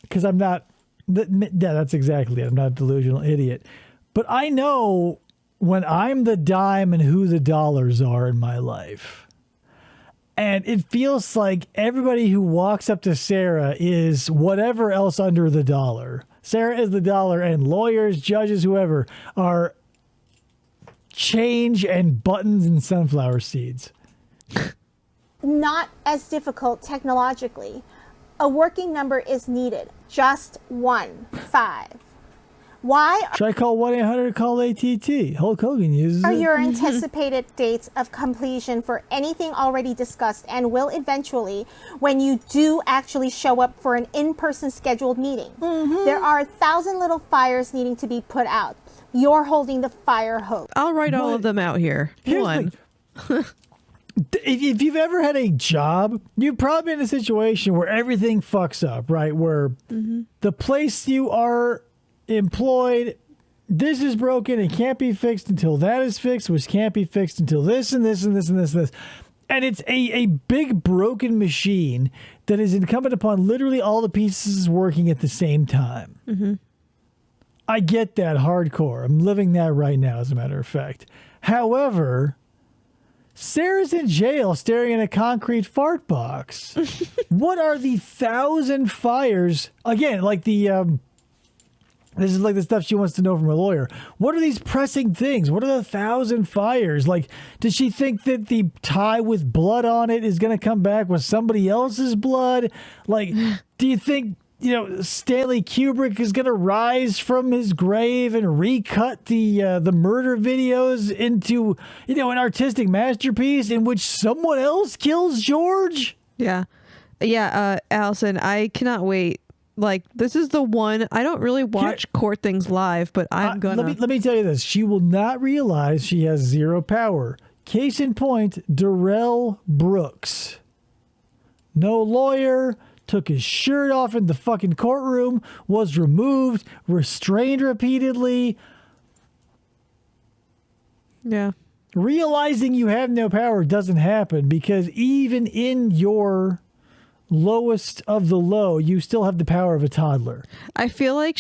A: because I'm not That's exactly it. I'm not a delusional idiot. But I know when I'm the dime and who the dollars are in my life. And it feels like everybody who walks up to Sarah is whatever else under the dollar. Sarah is the dollar, and lawyers, judges, whoever are change and buttons and sunflower seeds.
G: Not as difficult technologically. A working number is needed. Just 5. Why
A: Should I call 1-800 call ATT? Hulk Hogan uses
G: are
A: it.
G: your anticipated dates of completion for anything already discussed and will eventually, when you do actually show up for an in-person scheduled meeting? There are 1,000 little fires needing to be put out. You're holding the fire hose.
F: I'll write all of them out here.
A: Here's
F: One.
A: If you've ever had a job, you've probably been in a situation where everything fucks up, right? Where the place you are employed, this is broken and can't be fixed until that is fixed, which can't be fixed until this and this and this and this and this. And it's a big broken machine that is incumbent upon literally all the pieces working at the same time. I get that hardcore. I'm living that right now, as a matter of fact. However, Sarah's in jail staring at a concrete fart box. What are the 1,000 fires? Again, like this is like the stuff she wants to know from her lawyer. What are these pressing things? What are the 1,000 fires? Like, does she think that the tie with blood on it is going to come back with somebody else's blood? Like, do you think, Stanley Kubrick is going to rise from his grave and recut the murder videos into, an artistic masterpiece in which someone else kills George?
F: Yeah. Allison, I cannot wait. Like, this is the one. I don't really watch court things live, but I'm gonna.
A: Let me tell you this. She will not realize she has zero power. Case in point, Darrell Brooks. No lawyer, took his shirt off in the fucking courtroom, was removed, restrained repeatedly.
F: Yeah.
A: Realizing you have no power doesn't happen because even in your lowest of the low, you still have the power of a toddler.
F: I feel like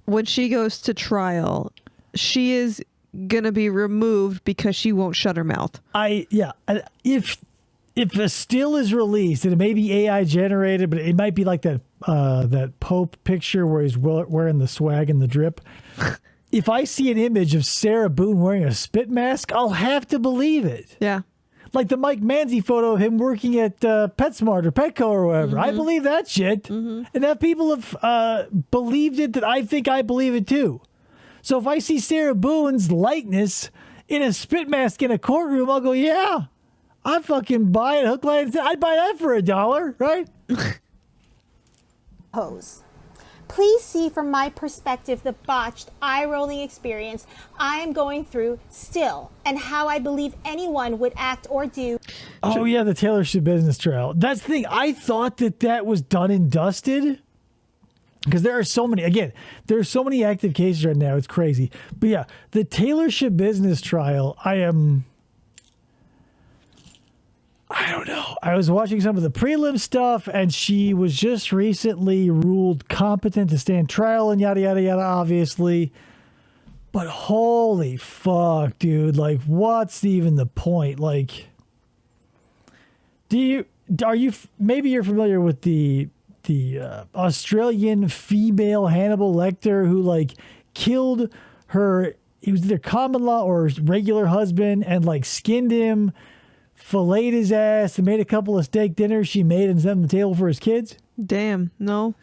F: when she goes to trial, she is gonna be removed because she won't shut her mouth.
A: If a still is released, and it may be AI generated, but it might be like that Pope picture where he's wearing the swag and the drip. If I see an image of Sarah Boone wearing a spit mask, I'll have to believe it.
F: Yeah.
A: Like the Mike Manzi photo of him working at PetSmart or Petco or whatever. I believe that shit. And that people have believed it, that I think I believe it too. So if I see Sarah Boone's likeness in a spit mask in a courtroom, I'll go, yeah, I fucking buy it. Hook, line, and sinker. I'd buy that for $1, right?
G: Hose. Please see from my perspective the botched, eye-rolling experience I am going through still, and how I believe anyone would act or do.
A: Oh, yeah, the Taylor Swift business trial. That's the thing. I thought that was done and dusted because there are so many. Again, there are so many active cases right now. It's crazy. But yeah, the Taylor Swift business trial, I don't know. I was watching some of the prelim stuff, and she was just recently ruled competent to stand trial and yada, yada, yada, obviously. But holy fuck, dude. Like, what's even the point? Like, maybe you're familiar with the Australian female Hannibal Lecter who, like, killed her, he was either common law or regular husband, and, like, skinned him, filleted his ass, and made a couple of steak dinners she made and sent them to the table for his kids?
F: Damn, no.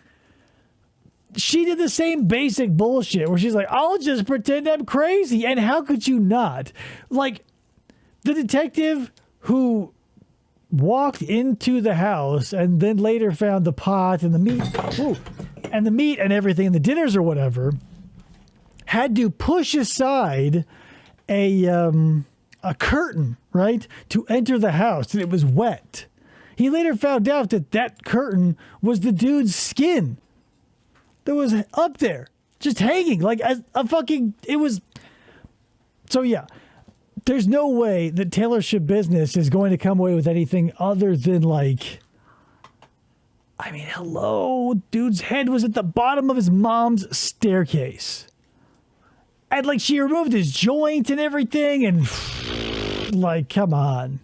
A: She did the same basic bullshit where she's like, I'll just pretend I'm crazy. And how could you not? Like, the detective who walked into the house and then later found the pot and the meat and everything, and the dinners or whatever, had to push aside a curtain, right, to enter the house, and it was wet. He later found out that curtain was the dude's skin that was up there, just hanging, like a fucking, it was. So yeah, there's no way that Taylor Swift business is going to come away with anything other than, like, I mean, hello, dude's head was at the bottom of his mom's staircase. And like she removed his joint and everything, and like, come on.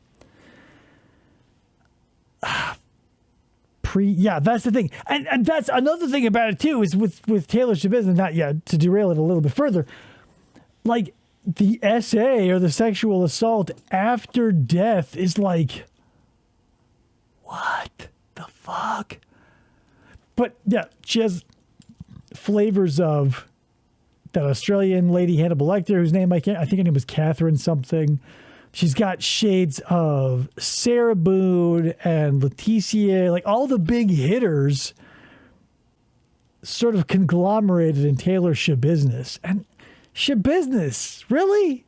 A: Yeah, that's the thing. And that's another thing about it too, is with Taylor Shabazz, and not yet to derail it a little bit further, like the SA or the sexual assault after death is like, what the fuck? But yeah, she has flavors of that Australian lady Hannibal Lecter, whose name I think her name was Catherine something. She's got shades of Sarah Boone and Leticia, like all the big hitters sort of conglomerated in Taylor Shabazz. And Shabazz, really?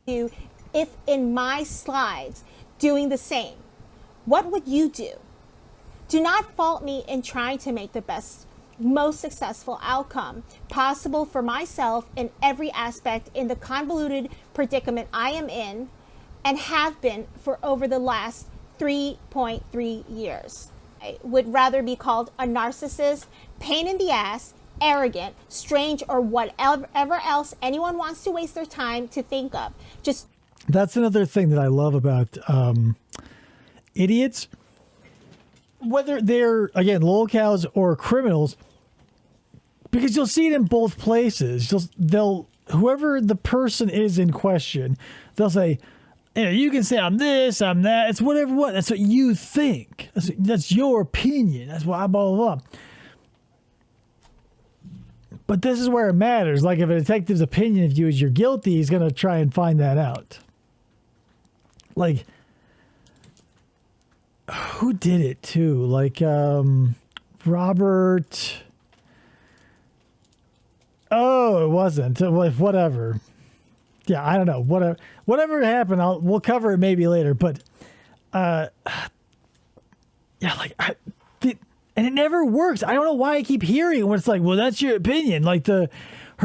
G: If in my slides doing the same, what would you do? Do not fault me in trying to make the best, most successful outcome possible for myself in every aspect in the convoluted predicament I am in and have been for over the last 3.3 years. I would rather be called a narcissist, pain in the ass, arrogant, strange, or whatever else anyone wants to waste their time to think of.
A: That's another thing that I love about idiots. Whether they're, again, lolcows or criminals, because you'll see it in both places. Whoever the person is in question, they'll say, you can say I'm this, I'm that. It's whatever. That's what you think. That's your opinion. That's why blah, blah, blah. But this is where it matters. Like if a detective's opinion of you is you're guilty, he's going to try and find that out. Like, who did it too? Like Robert. Oh, it wasn't. Whatever. Yeah, I don't know. Whatever happened, we'll cover it maybe later. But yeah, like and it never works. I don't know why I keep hearing when it's like, well, that's your opinion. Like her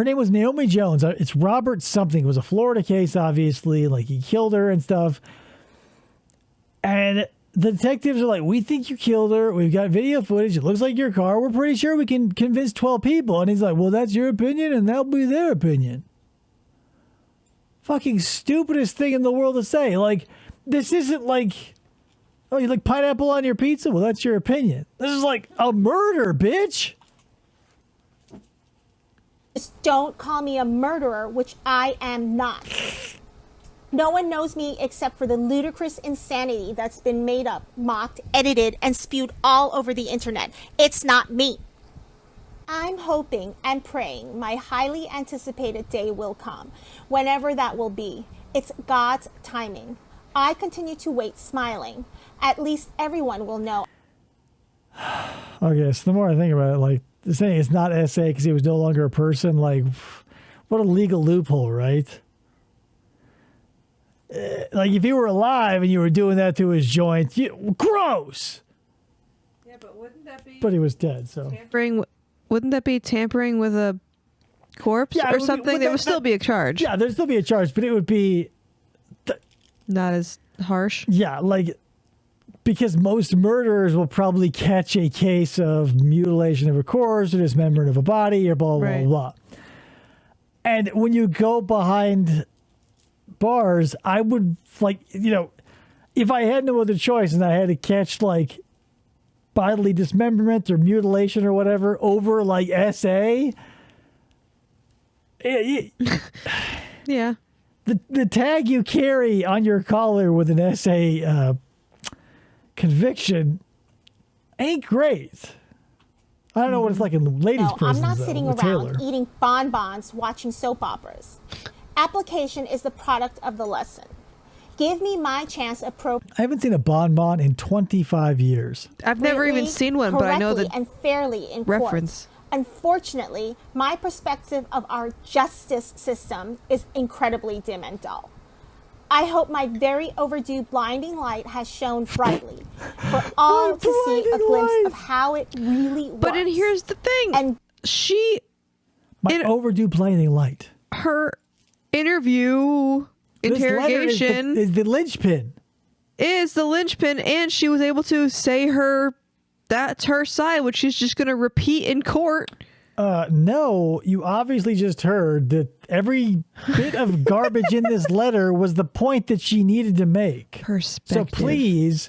A: name was Naomi Jones. It's Robert something. It was a Florida case, obviously. Like he killed her and stuff. And the detectives are like, we think you killed her. We've got video footage. It looks like your car. We're pretty sure we can convince 12 people. And he's like, well, that's your opinion, and that'll be their opinion. Fucking stupidest thing in the world to say. Like, this isn't like, oh, you like pineapple on your pizza? Well, that's your opinion. This is like a murder, bitch.
G: Just don't call me a murderer, which I am not. No one knows me except for the ludicrous insanity that's been made up, mocked, edited, and spewed all over the internet. It's not me. I'm hoping and praying my highly anticipated day will come, whenever that will be. It's God's timing. I continue to wait smiling. At least everyone will know.
A: Okay, so the more I think about it, like, saying it's not SA because he was no longer a person, like, what a legal loophole, right? Like, if he were alive and you were doing that to his joint, gross!
F: Yeah, but wouldn't that be...
A: But he was dead, so...
F: Wouldn't that be tampering with a corpse or something? There would still be a charge.
A: Yeah, there'd still be a charge, but it would be...
F: Not as harsh?
A: Yeah, like... Because most murderers will probably catch a case of mutilation of a corpse or dismemberment of a body or blah, blah,
F: Right.
A: blah. And when you go behind bars, I would, like, if I had no other choice and I had to catch, like, bodily dismemberment or mutilation or whatever over, like, SA...
F: Yeah.
A: The tag you carry on your collar with an SA conviction ain't great. I don't know what it's like in ladies'
G: No,
A: prisons.
G: I'm not
A: though,
G: sitting
A: with
G: around
A: Taylor.
G: eating bonbons watching soap operas. Application is the product of the lesson. Give me my chance
A: I haven't seen a bonbon in 25 years.
F: I've never even seen one, but I know the
G: and fairly in
F: reference.
G: court. Unfortunately, my perspective of our justice system is incredibly dim and dull. I hope my very overdue blinding light has shone brightly for all to see a glimpse of how it really works.
F: But then here's the thing.
G: And
A: My overdue blinding light.
F: her interview
A: This letter
F: interrogation
A: is the linchpin.
F: is the linchpin, and she was able to say her that's her side, which she's just going to repeat in court.
A: No, you obviously just heard that every bit of garbage in this letter was the point that she needed to make.
F: Perspective.
A: So please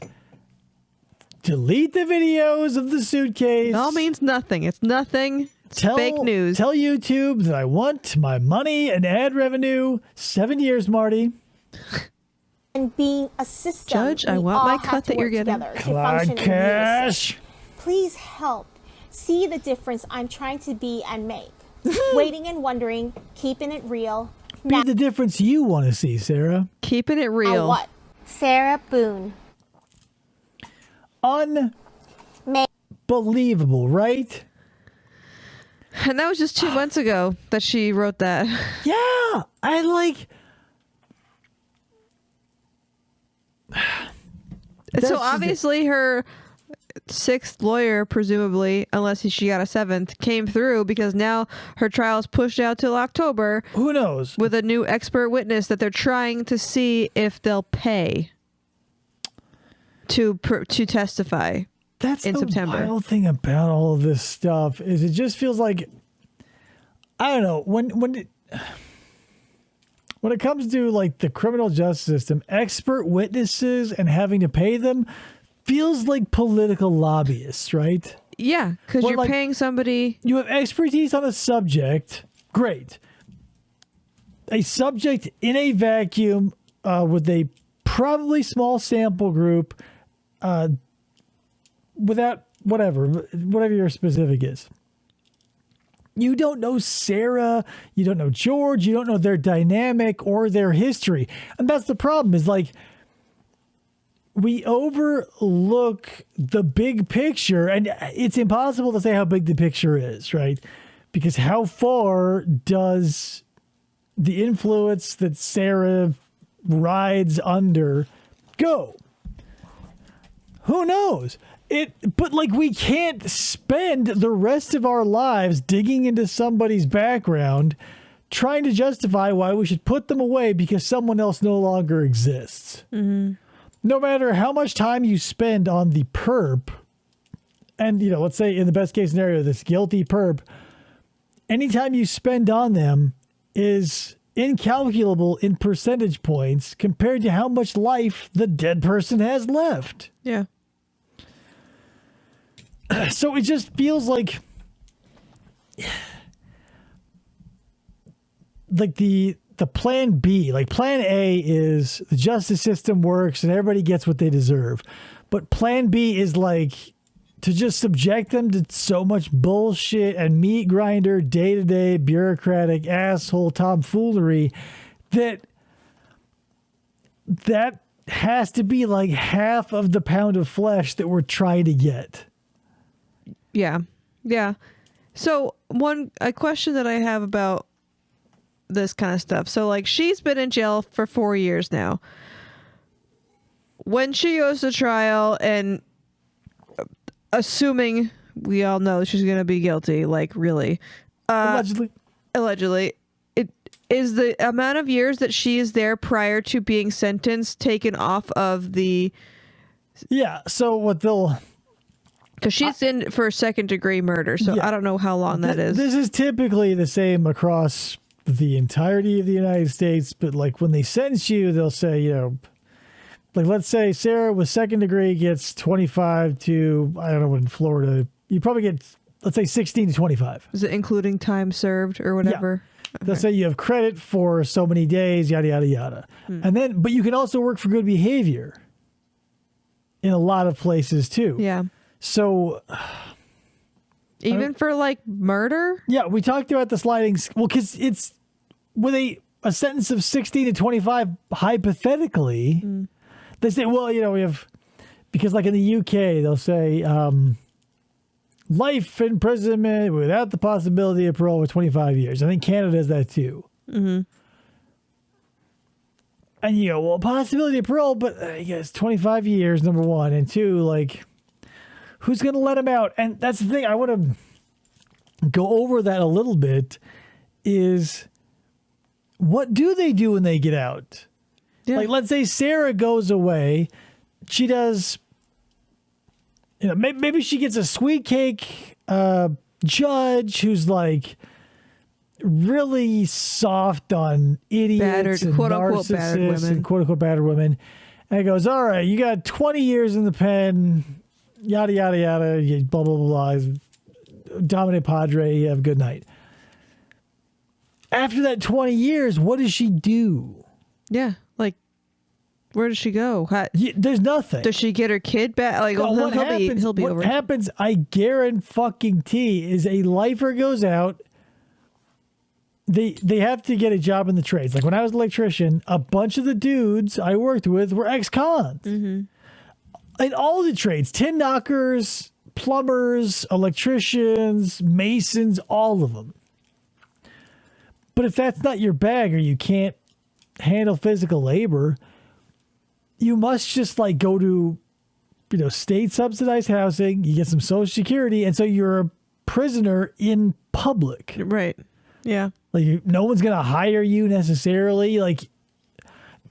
A: delete the videos of the suitcase.
F: It all means nothing. It's nothing. It's fake news.
A: Tell YouTube that I want my money and ad revenue. 7 years, Marty.
G: And being a system,
F: Judge, I
G: we
F: want
G: all
F: my
G: have
F: cut
G: to
F: that you're
G: work
F: getting.
G: together to function in
A: Cash.
G: unison. Please help see the difference I'm trying to be and make. Waiting and wondering, keeping it real.
A: Be the difference you want to see, Sarah.
F: Keeping it
G: Now
F: real.
G: what? Sarah Boone.
A: Unbelievable, right?
F: And that was just 2 months ago that she wrote that.
A: Yeah, I like. That's
F: So
A: just
F: obviously her 6th lawyer, presumably, unless she got a 7th, came through because now her trial's pushed out till October
A: Who knows?
F: with a new expert witness that they're trying to see if they'll pay to testify.
A: That's
F: in
A: the
F: September.
A: wild thing about all of this stuff is it just feels like, I don't know, when it comes to like the criminal justice system, expert witnesses and having to pay them feels like political lobbyists, right?
F: Yeah, because
A: Well,
F: you're
A: like-
F: paying somebody.
A: You have expertise on a subject, great. A subject in a vacuum with a probably small sample group, without whatever your specific is. You don't know Sarah, you don't know George, you don't know their dynamic or their history. And that's the problem is like, we overlook the big picture, and it's impossible to say how big the picture is, right? Because how far does the influence that Sarah rides under go? Who knows? But like, we can't spend the rest of our lives digging into somebody's background, trying to justify why we should put them away because someone else no longer exists. Mm-hmm. No matter how much time you spend on the perp, and, you know, let's say in the best case scenario, this guilty perp, anytime you spend on them is incalculable in percentage points compared to how much life the dead person has left.
F: Yeah.
A: So it just feels like the plan B, like plan A is the justice system works and everybody gets what they deserve. But plan B is like to just subject them to so much bullshit and meat grinder, day-to-day bureaucratic asshole tomfoolery that has to be like half of the pound of flesh that we're trying to get.
F: Yeah. Yeah. So a question that I have about this kind of stuff. So like she's been in jail for 4 years now. When she goes to trial and assuming we all know she's going to be guilty, like really, allegedly, it is the amount of years that she is there prior to being sentenced taken off of the.
A: Yeah. So what they'll.
F: Because she's in for 2nd-degree murder, so
A: Yeah.
F: I don't know how long that is.
A: This is typically the same across the entirety of the United States, but like when they sentence you, they'll say, you know, like let's say Sarah with 2nd degree gets 25 to, I don't know what in Florida, you probably get, let's say 16 to 25.
F: Is it including time served or whatever?
A: They'll say you have credit for so many days, yada, yada, yada. And then, but you can also work for good behavior in a lot of places too.
F: Yeah.
A: So
F: Even for like murder?
A: yeah, we talked about the sliding, well, because it's with a sentence of 16 to 25, hypothetically, they say, well, you know, we have, because like in the UK, they'll say life imprisonment without the possibility of parole for 25 years. I think Canada does that too. Mm-hmm. And you go, well, possibility of parole, but I guess 25 years, number one. And two, like, who's going to let him out? And that's the thing. I want to go over that a little bit is what do they do when they get out?
F: Yeah.
A: Like, let's say Sarah goes away. She does You know, maybe she gets a sweet cake judge who's like really soft on idiots
F: Battered,
A: and
F: quote unquote, battered
A: narcissists
F: women.
A: and quote unquote battered women. And it goes, all right, you got 20 years in the pen, yada, yada, yada, blah, blah, blah, blah. Dominic Padre, have a good night. After that 20 years, what does she do?
F: Yeah. Like, where does she go?
A: There's nothing.
F: Does she get her kid back? Like,
A: No, what happens,
F: he'll be
A: what
F: over.
A: happens, I guarantee, is a lifer goes out. They have to get a job in the trades. Like when I was an electrician, a bunch of the dudes I worked with were ex-cons. Mm-hmm. In all the trades, tin knockers, plumbers, electricians, masons, all of them. But if that's not your bag or you can't handle physical labor, you must just like go to, you know, state subsidized housing, you get some social security, and so you're a prisoner in public.
F: Right. Yeah.
A: Like no one's going to hire you necessarily. Like,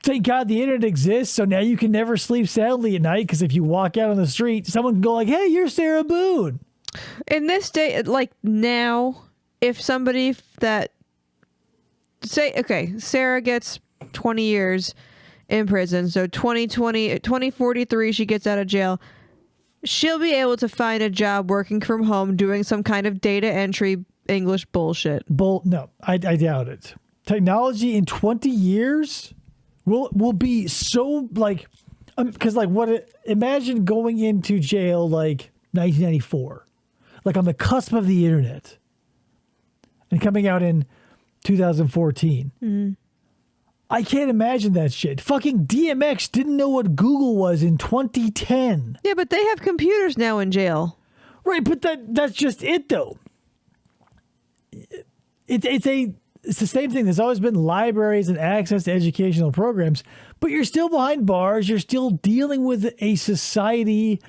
A: thank God the internet exists, so now you can never sleep soundly at night because if you walk out on the street, someone can go like, hey, you're Sarah Boone.
F: In this day, like now, if somebody that say, okay, Sarah gets 20 years in prison, so 2043 she gets out of jail, she'll be able to find a job working from home doing some kind of data entry English bullshit.
A: No, I doubt it. Technology in 20 years will be so like, because like imagine going into jail like 1994, like on the cusp of the internet, and coming out in 2014. Mm-hmm. I can't imagine that shit. Fucking DMX didn't know what Google was in 2010.
F: Yeah, but they have computers now in jail.
A: Right, but that's just it though. It's the same thing. There's always been libraries and access to educational programs, but you're still behind bars. You're still dealing with a society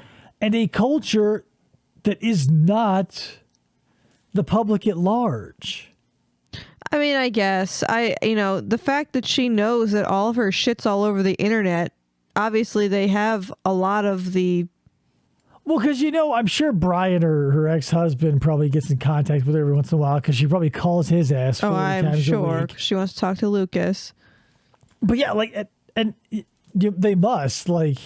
A: and a culture that is not the public at large.
F: I mean, I guess the fact that she knows that all of her shit's all over the internet, obviously they have a lot of the.
A: Well, because, I'm sure Brian or her ex-husband probably gets in contact with her every once in a while because she probably calls his ass 40
F: I'm
A: times
F: sure.
A: a week.
F: She wants to talk to Lucas.
A: But yeah, like, and they must, like,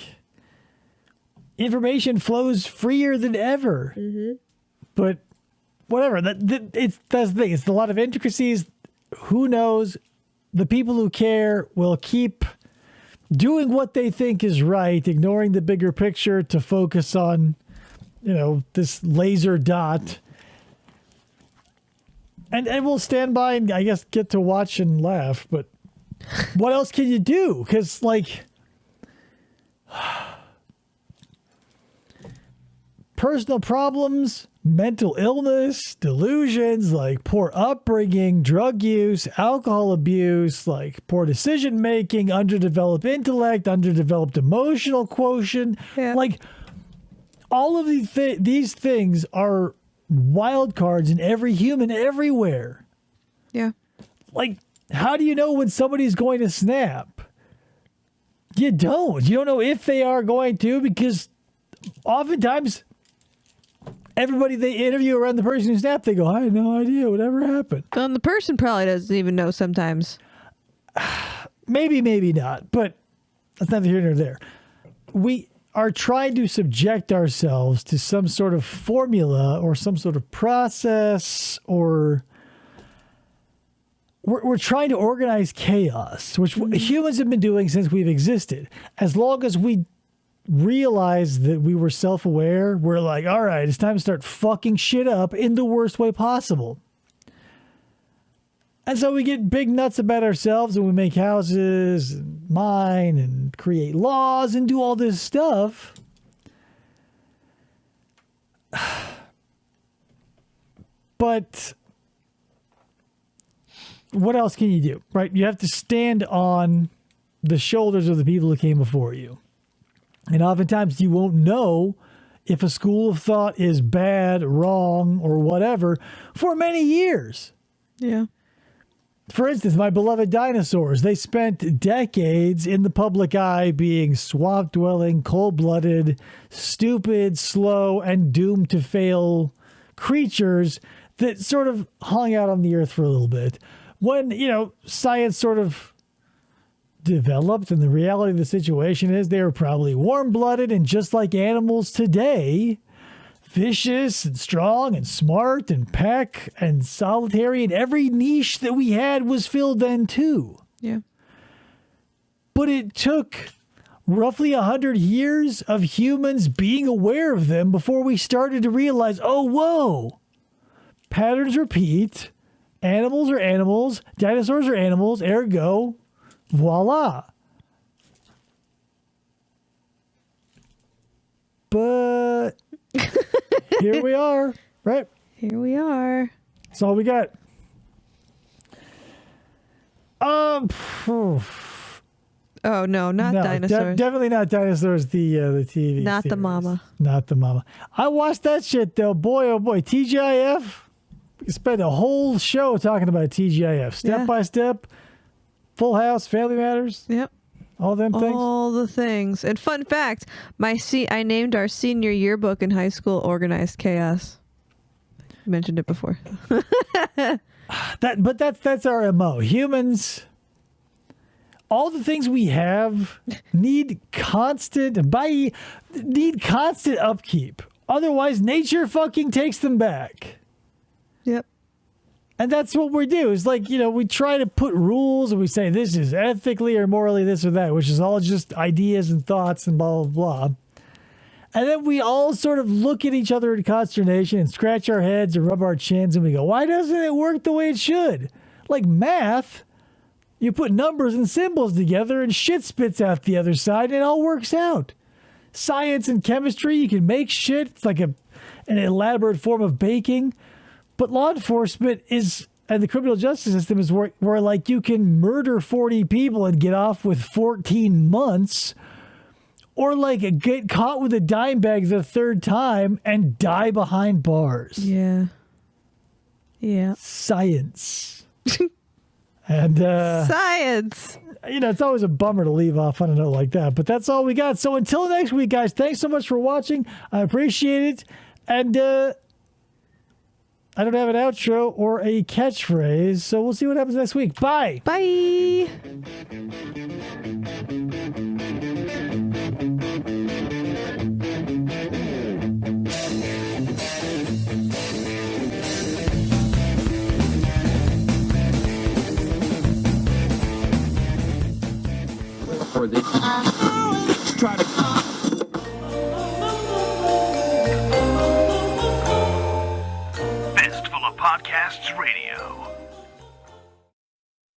A: information flows freer than ever. Mm-hmm. But whatever, that's the thing. It's a lot of intricacies. Who knows? The people who care will keep doing what they think is right, ignoring the bigger picture to focus on, this laser dot. And we'll stand by and I guess get to watch and laugh. But what else can you do? Because, like, personal problems, mental illness, delusions, like poor upbringing, drug use, alcohol abuse, like poor decision making, underdeveloped intellect, underdeveloped emotional quotient. Yeah. Like all of these things are wild cards in every human everywhere.
F: Yeah.
A: Like, how do you know when somebody's going to snap? You don't. You don't know if they are going to, because oftentimes everybody they interview around the person who snapped, they go, I had no idea whatever happened.
F: Well, and the person probably doesn't even know sometimes.
A: Maybe, maybe not, but that's neither here nor there. We are trying to subject ourselves to some sort of formula or some sort of process, or we're trying to organize chaos, which humans have been doing since we've existed. As long as we realize that we were self-aware, we're like, all right, it's time to start fucking shit up in the worst way possible. And so we get big nuts about ourselves and we make houses and mine and create laws and do all this stuff. But what else can you do, right? You have to stand on the shoulders of the people who came before you. And oftentimes you won't know if a school of thought is bad, wrong, or whatever for many years.
F: Yeah.
A: For instance, my beloved dinosaurs, they spent decades in the public eye being swamp-dwelling, cold-blooded, stupid, slow, and doomed to fail creatures that sort of hung out on the earth for a little bit. When, science sort of developed and the reality of the situation is they were probably warm-blooded and just like animals today, vicious and strong and smart and peck and solitary, and every niche that we had was filled then too.
F: Yeah.
A: But it took roughly 100 years of humans being aware of them before we started to realize, oh, whoa, patterns repeat, animals are animals, dinosaurs are animals, ergo, voila. But here we are, right?
F: Here we are.
A: That's all we got.
F: Oh no, not dinosaurs.
A: Definitely not dinosaurs. The TV.
F: Not the
A: series.
F: mama.
A: Not the mama. I watched that shit though. Boy, oh boy, TGIF. We spent a whole show talking about TGIF, step by step. Full House, Family Matters.
F: Yep.
A: All them things.
F: All the things. And fun fact, I named our senior yearbook in high school Organized Chaos. Mentioned it before.
A: That's our MO. Humans, all the things we have need constant upkeep. Otherwise, nature fucking takes them back.
F: Yep.
A: And that's what we do. Is like, we try to put rules and we say this is ethically or morally this or that, which is all just ideas and thoughts and blah, blah, blah. And then we all sort of look at each other in consternation and scratch our heads and rub our chins and we go, why doesn't it work the way it should? Like math, you put numbers and symbols together and shit spits out the other side and it all works out. Science and chemistry, you can make shit. It's like an elaborate form of baking. But law enforcement and the criminal justice system is where like you can murder 40 people and get off with 14 months, or like get caught with a dime bag the third time and die behind bars.
F: Yeah. Yeah.
A: Science. And
F: science.
A: It's always a bummer to leave off on a note like that, but that's all we got. So until next week, guys, thanks so much for watching. I appreciate it. And I don't have an outro or a catchphrase, so we'll see what happens next week. Bye.
F: Bye.
E: For the try to
H: Fistful of Podcasts Radio.